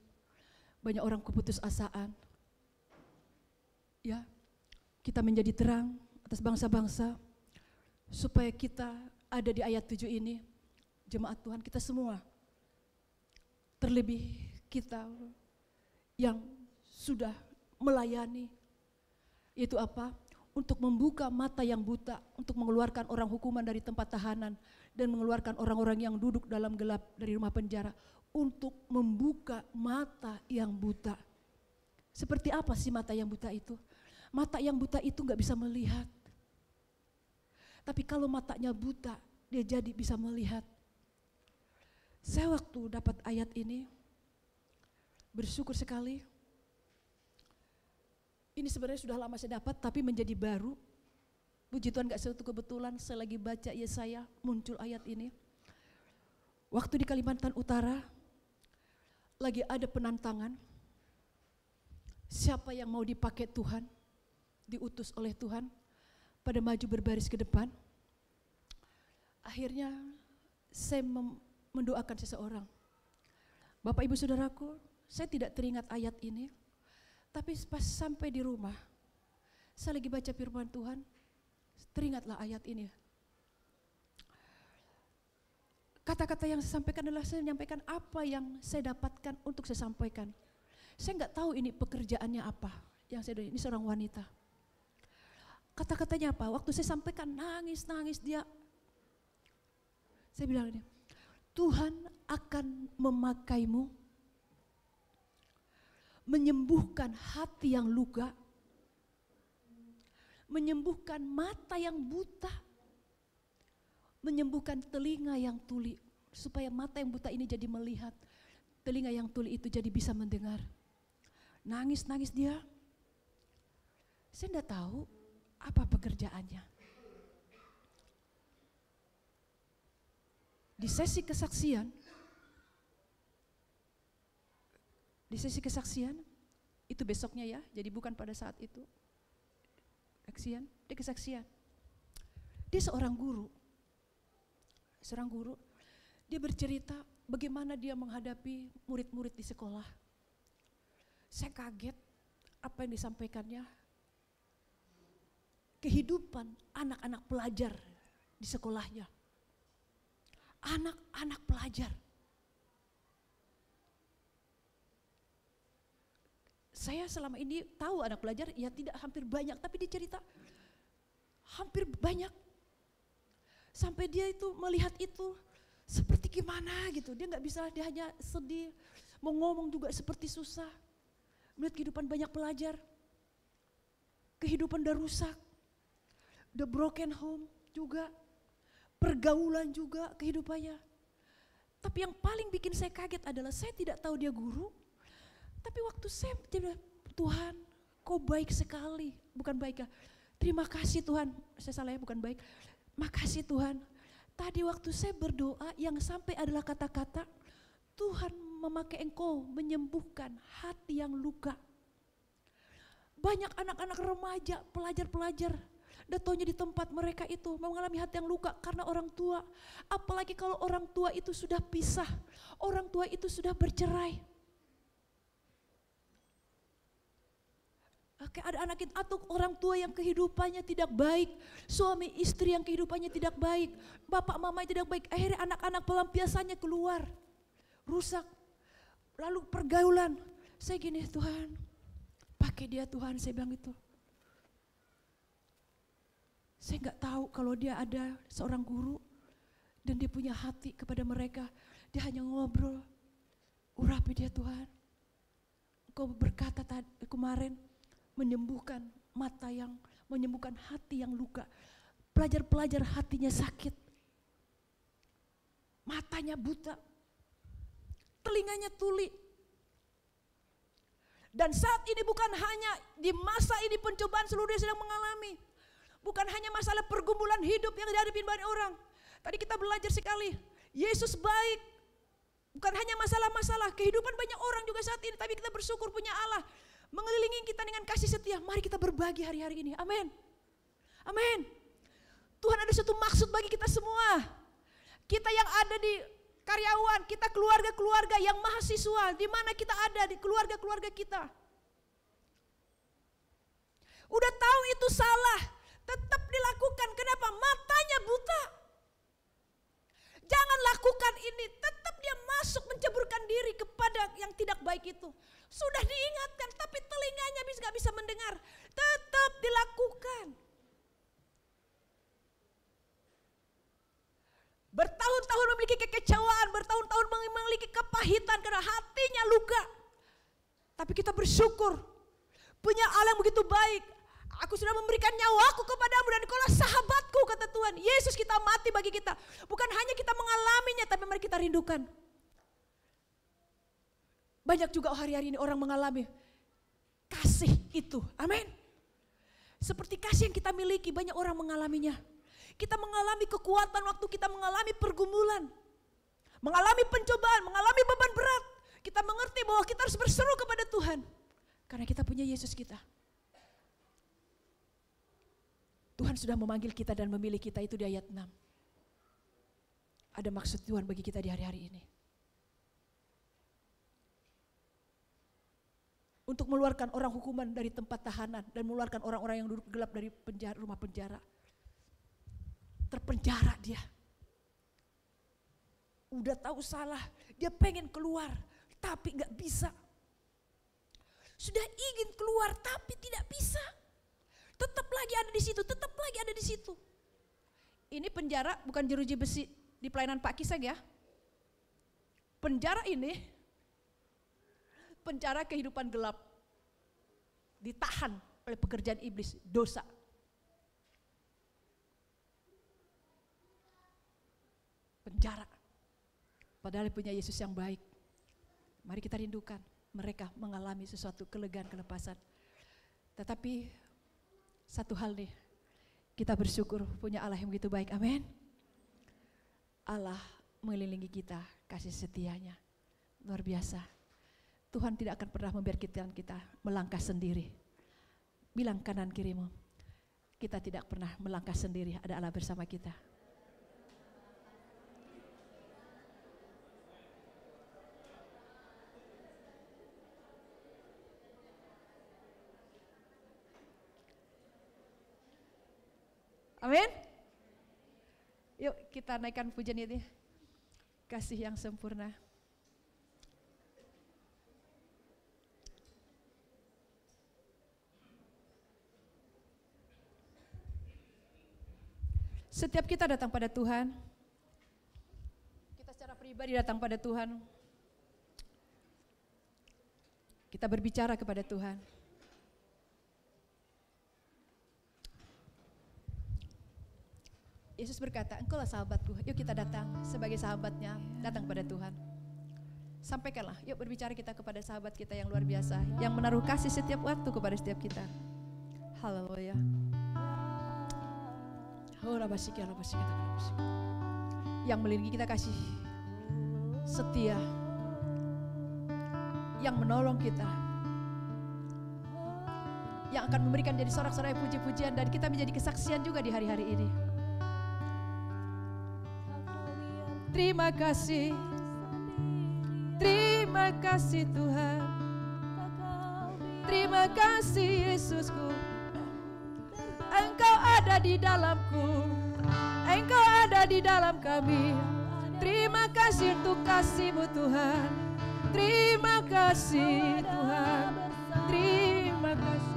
[SPEAKER 2] Banyak orang keputusasaan. Ya, kita menjadi terang atas bangsa-bangsa supaya kita ada di ayat 7 ini, jemaat Tuhan kita semua, terlebih kita yang sudah melayani, yaitu apa? Untuk membuka mata yang buta, untuk mengeluarkan orang hukuman dari tempat tahanan, dan mengeluarkan orang-orang yang duduk dalam gelap dari rumah penjara, untuk membuka mata yang buta. Seperti apa sih mata yang buta itu? Mata yang buta itu gak bisa melihat. Tapi kalau matanya buta, dia jadi bisa melihat. Saya waktu dapat ayat ini, bersyukur sekali. Ini sebenarnya sudah lama saya dapat, tapi menjadi baru. Puji Tuhan, gak suatu kebetulan saya lagi baca Yesaya, muncul ayat ini. Waktu di Kalimantan Utara, lagi ada penantangan. Siapa yang mau dipakai Tuhan, diutus oleh Tuhan, pada maju berbaris ke depan. Akhirnya saya mendoakan seseorang. Bapak Ibu Saudaraku, saya tidak teringat ayat ini. Tapi pas sampai di rumah, saya lagi baca firman Tuhan, teringatlah ayat ini. Kata-kata yang saya sampaikan adalah saya menyampaikan apa yang saya dapatkan untuk saya sampaikan. Saya nggak tahu ini pekerjaannya apa. Yang saya ini seorang wanita. Kata-katanya apa? Waktu saya sampaikan nangis dia. Saya bilang ini, Tuhan akan memakaimu menyembuhkan hati yang luka, menyembuhkan mata yang buta, menyembuhkan telinga yang tuli, supaya mata yang buta ini jadi melihat, telinga yang tuli itu jadi bisa mendengar. Nangis dia. Saya tidak tahu apa pekerjaannya. Di sesi kesaksian, itu besoknya ya, jadi bukan pada saat itu. Kesaksian. Dia seorang guru, dia bercerita bagaimana dia menghadapi murid-murid di sekolah. Saya kaget apa yang disampaikannya. Kehidupan anak-anak pelajar di sekolahnya. Anak-anak pelajar. Saya selama ini tahu anak pelajar, ya tidak hampir banyak, tapi dia cerita hampir banyak. Sampai dia itu melihat itu seperti gimana gitu, dia nggak bisa, dia hanya sedih, mau ngomong juga seperti susah. Melihat kehidupan banyak pelajar, kehidupan udah rusak, udah broken home juga, pergaulan juga kehidupannya. Tapi yang paling bikin saya kaget adalah saya tidak tahu dia guru. Tapi waktu saya bilang, Tuhan kau baik sekali, bukan baik ya, terima kasih Tuhan, saya salah ya, bukan baik, makasih Tuhan. Tadi waktu saya berdoa yang sampai adalah kata-kata, Tuhan memakai engkau menyembuhkan hati yang luka. Banyak anak-anak remaja, pelajar-pelajar, datonya di tempat mereka itu mengalami hati yang luka karena orang tua. Apalagi kalau orang tua itu sudah pisah, orang tua itu sudah bercerai. Oke, ada anak itu atau orang tua yang kehidupannya tidak baik, suami istri yang kehidupannya tidak baik, bapak mama yang tidak baik, akhirnya anak-anak pelampiasannya keluar, rusak. Lalu pergaulan, saya gini, Tuhan pakai dia Tuhan, saya bilang itu. Saya nggak tahu kalau dia ada seorang guru dan dia punya hati kepada mereka, dia hanya ngobrol, urapi dia Tuhan. Engkau berkata kemarin, menyembuhkan mata yang, menyembuhkan hati yang luka. Pelajar-pelajar hatinya sakit, matanya buta, telinganya tuli. Dan saat ini bukan hanya di masa ini pencobaan seluruh dunia sedang mengalami. Bukan hanya masalah pergumulan hidup yang dihadapi banyak orang. Tadi kita belajar sekali, Yesus baik. Bukan hanya masalah-masalah, kehidupan banyak orang juga saat ini. Tapi kita bersyukur punya Allah mengelilingi kita dengan kasih setia. Mari kita berbagi hari-hari ini. Amin. Amin. Tuhan ada satu maksud bagi kita semua. Kita yang ada di karyawan, kita keluarga-keluarga yang mahasiswa, di mana kita ada, di keluarga-keluarga kita. Udah tahu itu salah, tetap dilakukan. Kenapa? Matanya buta. Jangan lakukan melakukan ini, tetap dia masuk menceburkan diri kepada yang tidak baik itu. Sudah diingatkan, tapi telinganya nggak bisa mendengar. Tetap dilakukan. Bertahun-tahun memiliki kekecewaan, bertahun-tahun memiliki kepahitan karena hatinya luka. Tapi kita bersyukur, punya Allah yang begitu baik. Aku sudah memberikan nyawaku kepadamu dan kaulah sahabatku, kata Tuhan. Yesus kita mati bagi kita. Bukan hanya kita mengalaminya, tapi mari kita rindukan. Banyak juga hari-hari ini orang mengalami kasih itu. Amin. Seperti kasih yang kita miliki, banyak orang mengalaminya. Kita mengalami kekuatan waktu kita mengalami pergumulan. Mengalami pencobaan, mengalami beban berat. Kita mengerti bahwa kita harus berseru kepada Tuhan. Karena kita punya Yesus kita. Tuhan sudah memanggil kita dan memilih kita, itu di ayat 6. Ada maksud Tuhan bagi kita di hari-hari ini. Untuk mengeluarkan orang hukuman dari tempat tahanan dan mengeluarkan orang-orang yang duduk gelap dari penjara, rumah penjara. Terpenjara dia. Udah tahu salah, dia pengen keluar tapi gak bisa. Sudah ingin keluar tapi tidak bisa. Tetap lagi ada di situ, tetap lagi ada di situ. Ini penjara bukan jeruji besi di pelayanan Pak Kisek ya. Penjara ini, penjara kehidupan gelap. Ditahan oleh pekerjaan iblis, dosa. Penjara. Padahal punya Yesus yang baik. Mari kita rindukan mereka mengalami sesuatu kelegaan, kelepasan. Tetapi satu hal nih, kita bersyukur punya Allah yang begitu baik, amin. Allah mengelilingi kita, kasih setianya luar biasa. Tuhan tidak akan pernah membiarkan kita melangkah sendiri. Bilang kanan kirimu, kita tidak pernah melangkah sendiri, ada Allah bersama kita. Amin. Yuk kita naikkan pujian ini. Kasih yang sempurna. Setiap kita datang pada Tuhan, kita secara pribadi datang pada Tuhan, kita berbicara kepada Tuhan. Yesus berkata, engkaulah sahabatku, yuk kita datang sebagai sahabatnya, datang kepada Tuhan. Sampaikanlah, yuk berbicara kita kepada sahabat kita yang luar biasa, yang menaruh kasih setiap waktu kepada setiap kita. Haleluya. Yang melindungi kita kasih setia, yang menolong kita, yang akan memberikan jadi sorak-sorai puji-pujian dan kita menjadi kesaksian juga di hari-hari ini. Terima kasih Tuhan, terima kasih Yesusku, Engkau ada di dalamku, Engkau ada di dalam kami. Terima kasih untuk kasih-Mu Tuhan, terima kasih Tuhan, terima kasih.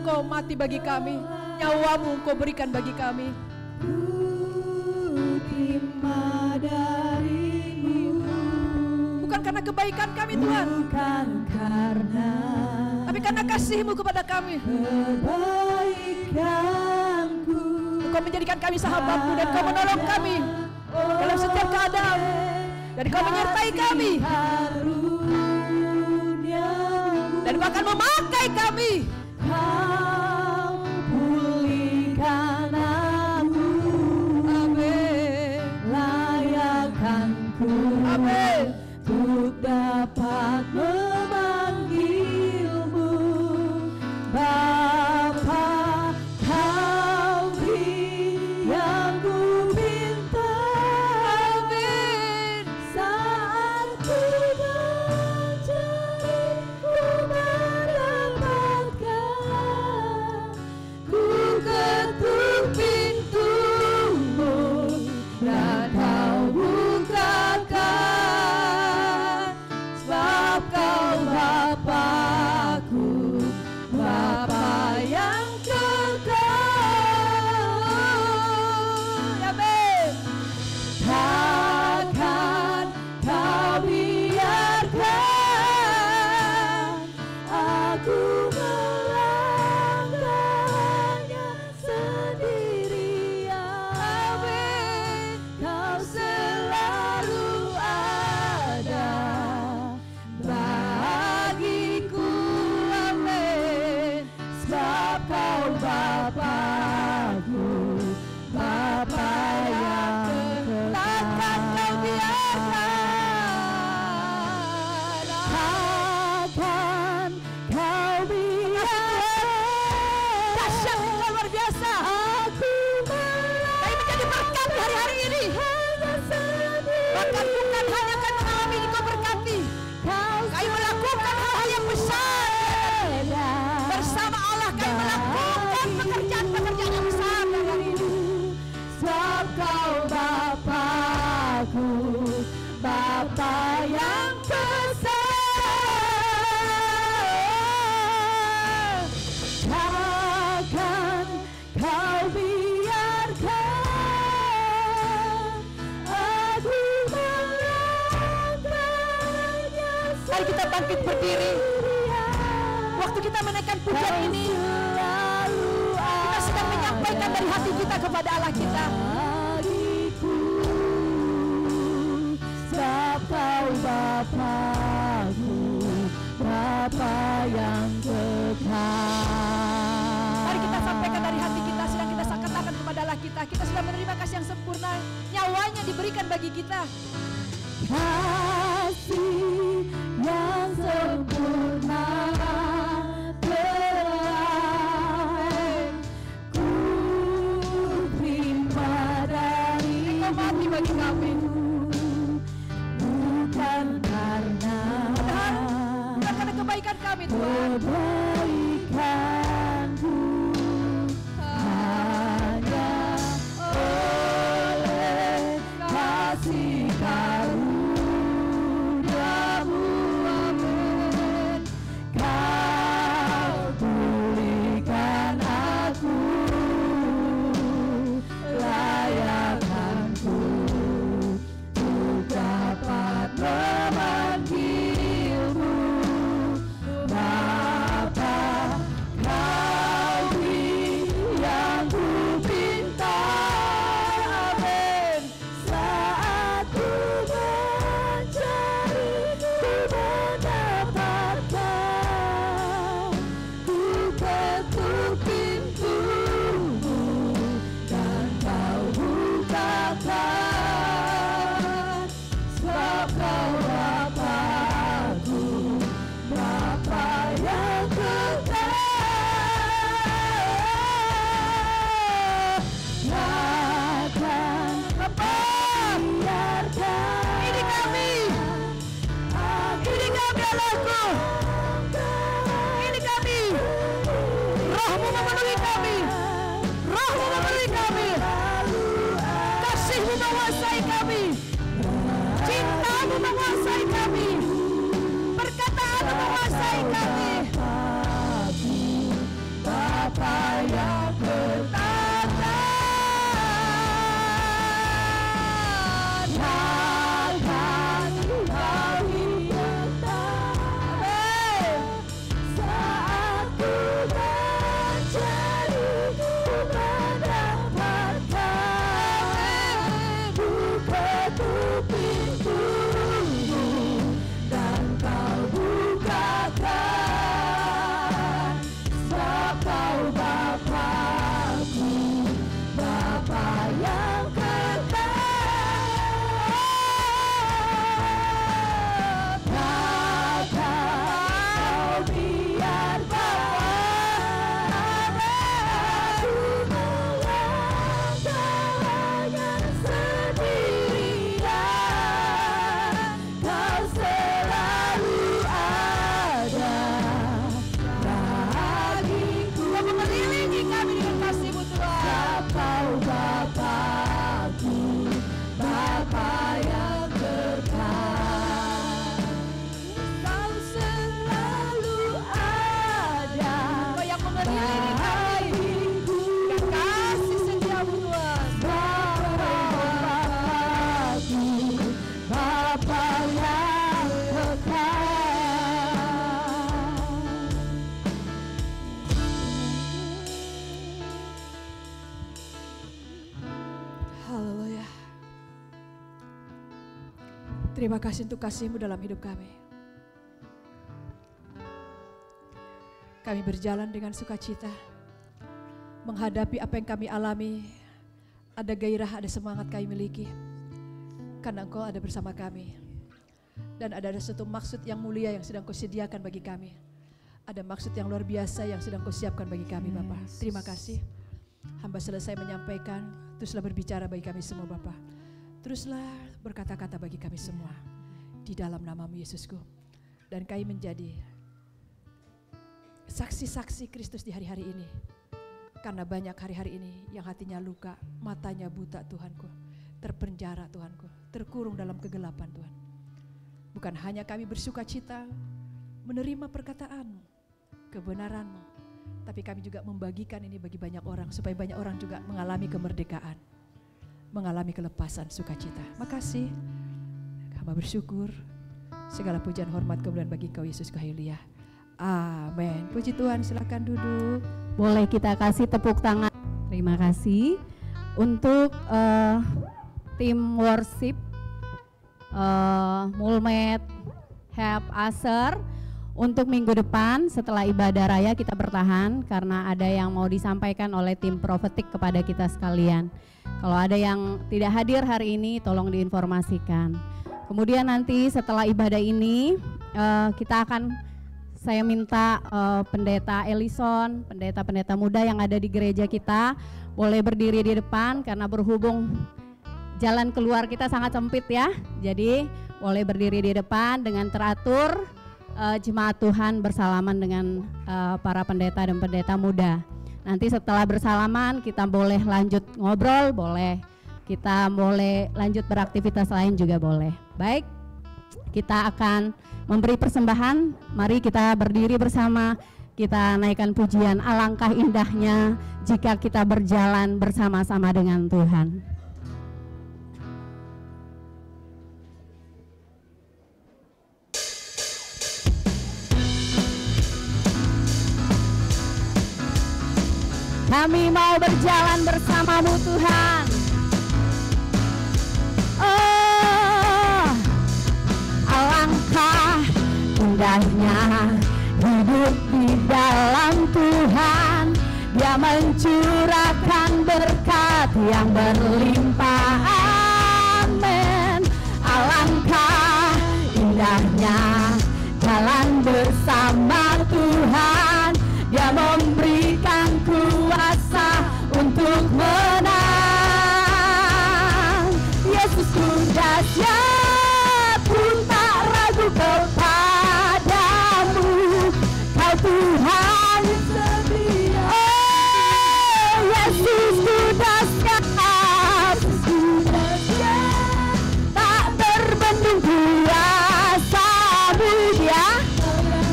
[SPEAKER 2] Engkau mati bagi kami, nyawamu Engkau berikan bagi kami. Terima darimu. Bukan karena kebaikan kami Tuhan, bukan karena, tapi karena kasih-Mu kepada kami. Kebaikanku. Engkau menjadikan kami sahabat-Mu dan Engkau menolong kami dalam setiap keadaan. Dan Engkau menyertai kami. Dan Engkau akan memakai kami. Kau pulihkan aku, amin. Layakkanku, amin, untuk dapat memanggil-Mu Bapa yang besar, takkan kau biarkan aku melangkahnya. Mari kita bangkit berdiri. Waktu kita menaikkan pujian ini, kita sedang menyampaikan dari hati kita kepada Allah kita. Kau Bapa-Ku, Bapa yang kekal. Mari kita sampaikan dari hati kita, sedang kita katakan kepada Allah kita. Kita sudah menerima kasih yang sempurna, nyawanya diberikan bagi kita. Kasih yang sempurna telah ku terima dari Engkau mati bagi kami. Bukan karena kebaikan kami, Tuhan. Kebaikanku hanya oleh kasih karunia-Mu, amin. Kau pulihkan aku, layakkanku dapat memanggilmu Bapa. Kau beri yang ku minta, amin. Saat ku mencari, ku mendapatkan. Ku ketuk pintumu dan kau bukakan. Sebab kau Bapa-Ku, Bapa yang kekal. Takkan biarkan ini kami, Allahku, ini kami. Roh-Mu memenuhi kami, Roh-Mu memenuhi kami, kasih-Mu menguasai kami, cinta-Mu menguasai kami, perkataan-Mu menguasai kami. Bapa yang bertata, takkan kau biarkan. Saat ku mencari, ku mendapatkan. Ku ketuk pintumu dan kau bukakan. Sebab kau Bapa-Ku, Bapa yang kekal. Takkan kau biarkan aku melangkah sendirian. Kau selalu ada bagiku. Kau mengelilingi kami dengan kasih-Mu, Tuhan. Kau Bapa-Ku, Bapa yang kekal. Kau selalu ada. Kau yang mengelilingi kami dengan kasih setia-Mu, Tuhan. Bapa-Ku, Bapa yang kekal. Haleluya. Terima kasih untuk kasih-Mu dalam hidup kami. Kami berjalan dengan sukacita, menghadapi apa yang kami alami. Ada gairah, ada semangat kami miliki, karena Engkau ada bersama kami. Dan ada satu maksud yang mulia yang sedang Kau sediakan bagi kami. Ada maksud yang luar biasa yang sedang Kau siapkan bagi kami, Bapa. Terima kasih. Hamba selesai menyampaikan, teruslah berbicara bagi kami semua, Bapa. Teruslah berkata-kata bagi kami semua. Di dalam nama-Mu, Yesusku. Dan kami menjadi saksi-saksi Kristus di hari-hari ini. Karena banyak hari-hari ini yang hatinya luka, matanya buta, Tuhanku. Terpenjara, Tuhanku. Terkurung dalam kegelapan, Tuhan. Bukan hanya kami bersuka cita menerima perkataan-Mu, kebenaran-Mu, tapi kami juga membagikan ini bagi banyak orang supaya banyak orang juga mengalami kemerdekaan, mengalami kelepasan sukacita. Makasih, hamba bersyukur. Segala pujian, hormat, kemuliaan bagi Engkau Yesus Kahilia. Amin. Puji Tuhan, silakan duduk.
[SPEAKER 1] Boleh kita kasih tepuk tangan. Terima kasih untuk tim worship Mulmed Help Aser. Untuk minggu depan setelah ibadah raya kita bertahan karena ada yang mau disampaikan oleh tim profetik kepada kita sekalian. Kalau ada yang tidak hadir hari ini tolong diinformasikan. Kemudian nanti setelah ibadah ini saya minta pendeta Ellison, pendeta-pendeta muda yang ada di gereja kita boleh berdiri di depan karena berhubung jalan keluar kita sangat sempit ya. Jadi boleh berdiri di depan dengan teratur. Jemaat Tuhan bersalaman dengan para pendeta dan pendeta muda. Nanti setelah bersalaman kita boleh lanjut ngobrol, kita boleh lanjut beraktivitas lain juga boleh. Baik, kita akan memberi persembahan. Mari kita berdiri bersama, kita naikkan pujian. Alangkah indahnya jika kita berjalan bersama-sama dengan Tuhan. Kami mau berjalan bersama-Mu Tuhan. Oh, alangkah indahnya hidup di dalam Tuhan. Dia mencurahkan berkat yang berlimpah. Amin. Alangkah indahnya jalan bersama Tuhan. Dia memberikan kuasa untuk menang. Yesus sudah siap, ku tak ragu kepadamu. Kau Tuhan yang setia. Oh, Yesus sudah siap, tak terbendung kuasa-Mu Dia.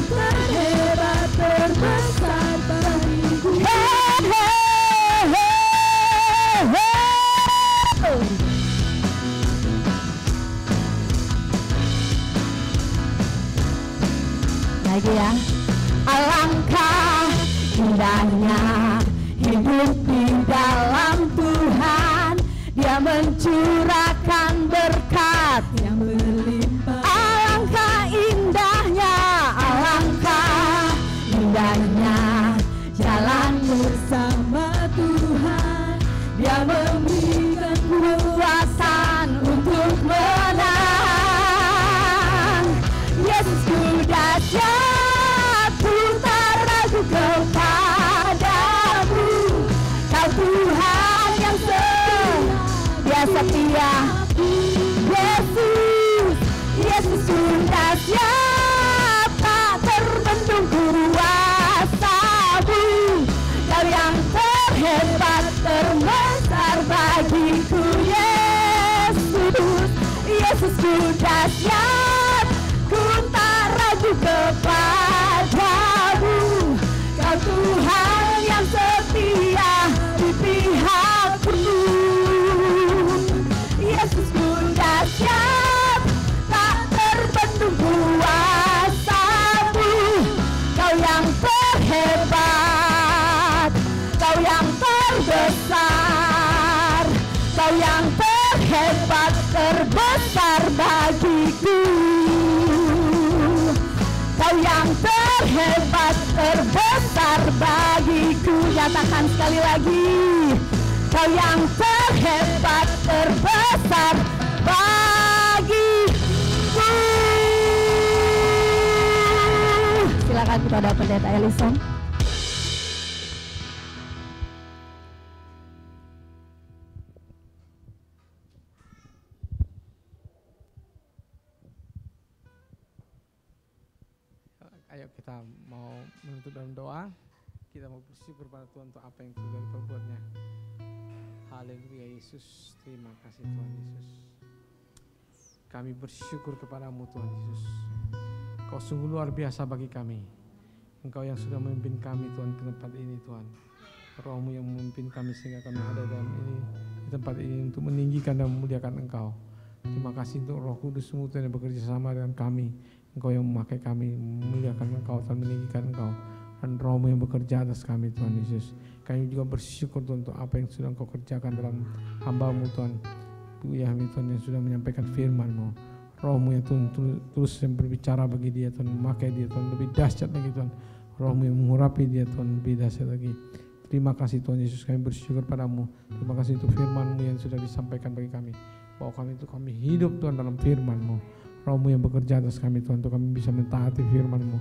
[SPEAKER 1] Terhebat, terbesar bagiku. Lagi ya. Alangkah indahnya hidup di dalam Tuhan. Dia mencurahkan berkat yang berlimpah. Alangkah indahnya, alangkah indahnya jalan bersama Tuhan. Dia memberikan kuasa untuk menang. Yesus sudah siap, ku tak ragu kepadamu. Kau Tuhan yang setia. Yesus sudah siap, tak terbendung kuasa-Mu. Kau yang terhebat, terbesar bagiku. Yesus sudah siap, ku tak ragu kepadamu. Kau Tuhan yang setia di pihakku. Yesus sudah siap, tak terbendung kuasa-Mu. Kau yang terhebat, Kau yang terbesar, Kau yang terhebat, terbesar bagiku. Kau yang terhebat, terbesar bagiku. Nyatakan sekali lagi. Kau yang terhebat, terbesar bagiku. Silakan kepada pendeta Ellison.
[SPEAKER 3] Ayo kita mau menutup dalam doa. Kita mau bersyukur pada Tuhan untuk apa yang sudah diperbuatnya. Haleluya Yesus, terima kasih Tuhan Yesus. Kami bersyukur kepadamu Tuhan Yesus. Kau sungguh luar biasa bagi kami. Engkau yang sudah memimpin kami Tuhan ke tempat ini Tuhan. Roh-Mu yang memimpin kami sehingga kami ada di tempat ini untuk meninggikan dan memuliakan Engkau. Terima kasih untuk Roh Kudus-Mu Tuhan yang bekerja sama dengan kami. Engkau yang memakai kami memuliakan Engkau dan meninggikan Engkau. Dan Roh-Mu yang bekerja atas kami Tuhan Yesus. Kami juga bersyukur Tuhan untuk apa yang sudah Engkau kerjakan dalam hamba-Mu Tuhan. Yahweh Tuhan yang sudah menyampaikan firman-Mu. Roh-Mu yang Tuhan terus yang berbicara bagi dia Tuhan, memakai dia Tuhan lebih dahsyat lagi Tuhan. Roh-Mu yang mengurapi dia Tuhan lebih dahsyat lagi. Terima kasih Tuhan Yesus, kami bersyukur padamu. Terima kasih untuk firman-Mu yang sudah disampaikan bagi kami. Bahwa kami hidup Tuhan dalam firman-Mu. Roh-Mu yang bekerja atas kami Tuhan, untuk kami bisa mentaati firman-Mu,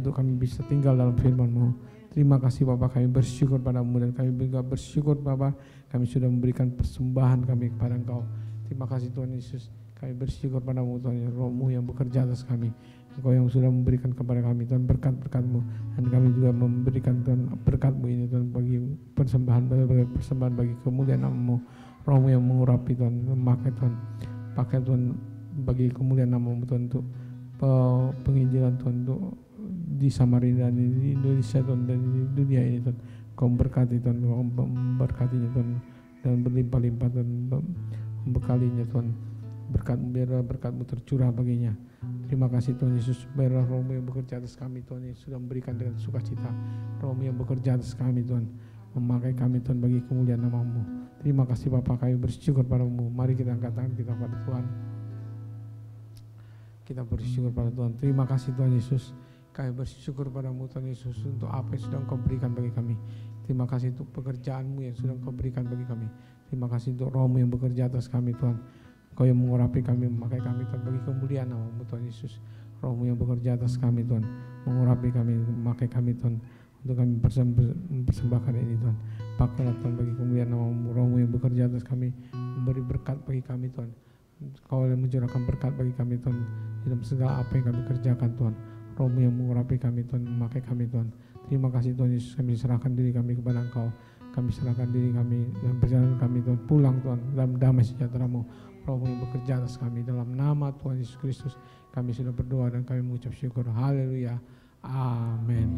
[SPEAKER 3] untuk kami bisa tinggal dalam firman-Mu. Terima kasih Bapak, kami bersyukur padamu dan kami juga bersyukur Bapak, kami sudah memberikan persembahan kami kepada Engkau. Terima kasih Tuhan Yesus, kami bersyukur padamu Tuhan, Roh-Mu yang bekerja atas kami. Engkau yang sudah memberikan kepada kami Tuhan berkat-berkat-Mu, dan kami juga memberikan Tuhan berkat-Mu ini Tuhan bagi persembahan bagi kemuliaan nama-Mu. Roh-Mu yang mengurapi Tuhan, memakai Tuhan, pakai Tuhan bagi kemuliaan nama-Mu Tuhan untuk penginjilan Tuhan untuk di Samarinda, di Indonesia Tuhan, dan di dunia ini Tuhan. Kau berkati Tuhan, Kau memberkatinya Tuhan dan berlimpah-limpah Tuhan, membekalinya Tuhan. Biarlah berkat-Mu tercurah baginya. Terima kasih Tuhan Yesus, biarlah Roh-Mu yang bekerja atas kami Tuhan yang sudah memberikan dengan sukacita. Roh-Mu yang bekerja atas kami Tuhan, memakai kami Tuhan bagi kemuliaan nama-Mu. Terima kasih Bapa, kami bersyukur padamu. Mari kita angkat tangan kita pada Tuhan. Kita bersyukur pada Tuhan. Terima kasih Tuhan Yesus, kami bersyukur padamu Tuhan Yesus untuk apa yang sudah Engkau berikan bagi kami. Terima kasih untuk pekerjaan-Mu yang sudah Engkau berikan bagi kami. Terima kasih untuk Roh-Mu yang bekerja atas kami Tuhan. Kau yang mengurapi kami, memakai kami Tuhan bagi kemuliaan nama-Mu Tuhan Yesus. Roh-Mu yang bekerja atas kami Tuhan, mengurapi kami, memakai kami Tuhan, untuk kami mempersembahkan ini Tuhan. Pakailah Tuhan bagi kemuliaan nama-Mu. Roh-Mu yang bekerja atas kami, memberi berkat bagi kami Tuhan. Kau yang mencurahkan berkat bagi kami Tuhan dalam segala apa yang kami kerjakan Tuhan. Roh-Mu yang mengurapi kami Tuhan, memakai kami Tuhan. Terima kasih Tuhan Yesus, kami serahkan diri kami kepada Engkau. Kami serahkan diri kami dan perjalanan kami Tuhan, pulang Tuhan dalam damai sejahtera-Mu. Roh-Mu yang bekerja atas kami, dalam nama Tuhan Yesus Kristus kami sudah berdoa dan kami mengucap syukur. Haleluya, amin.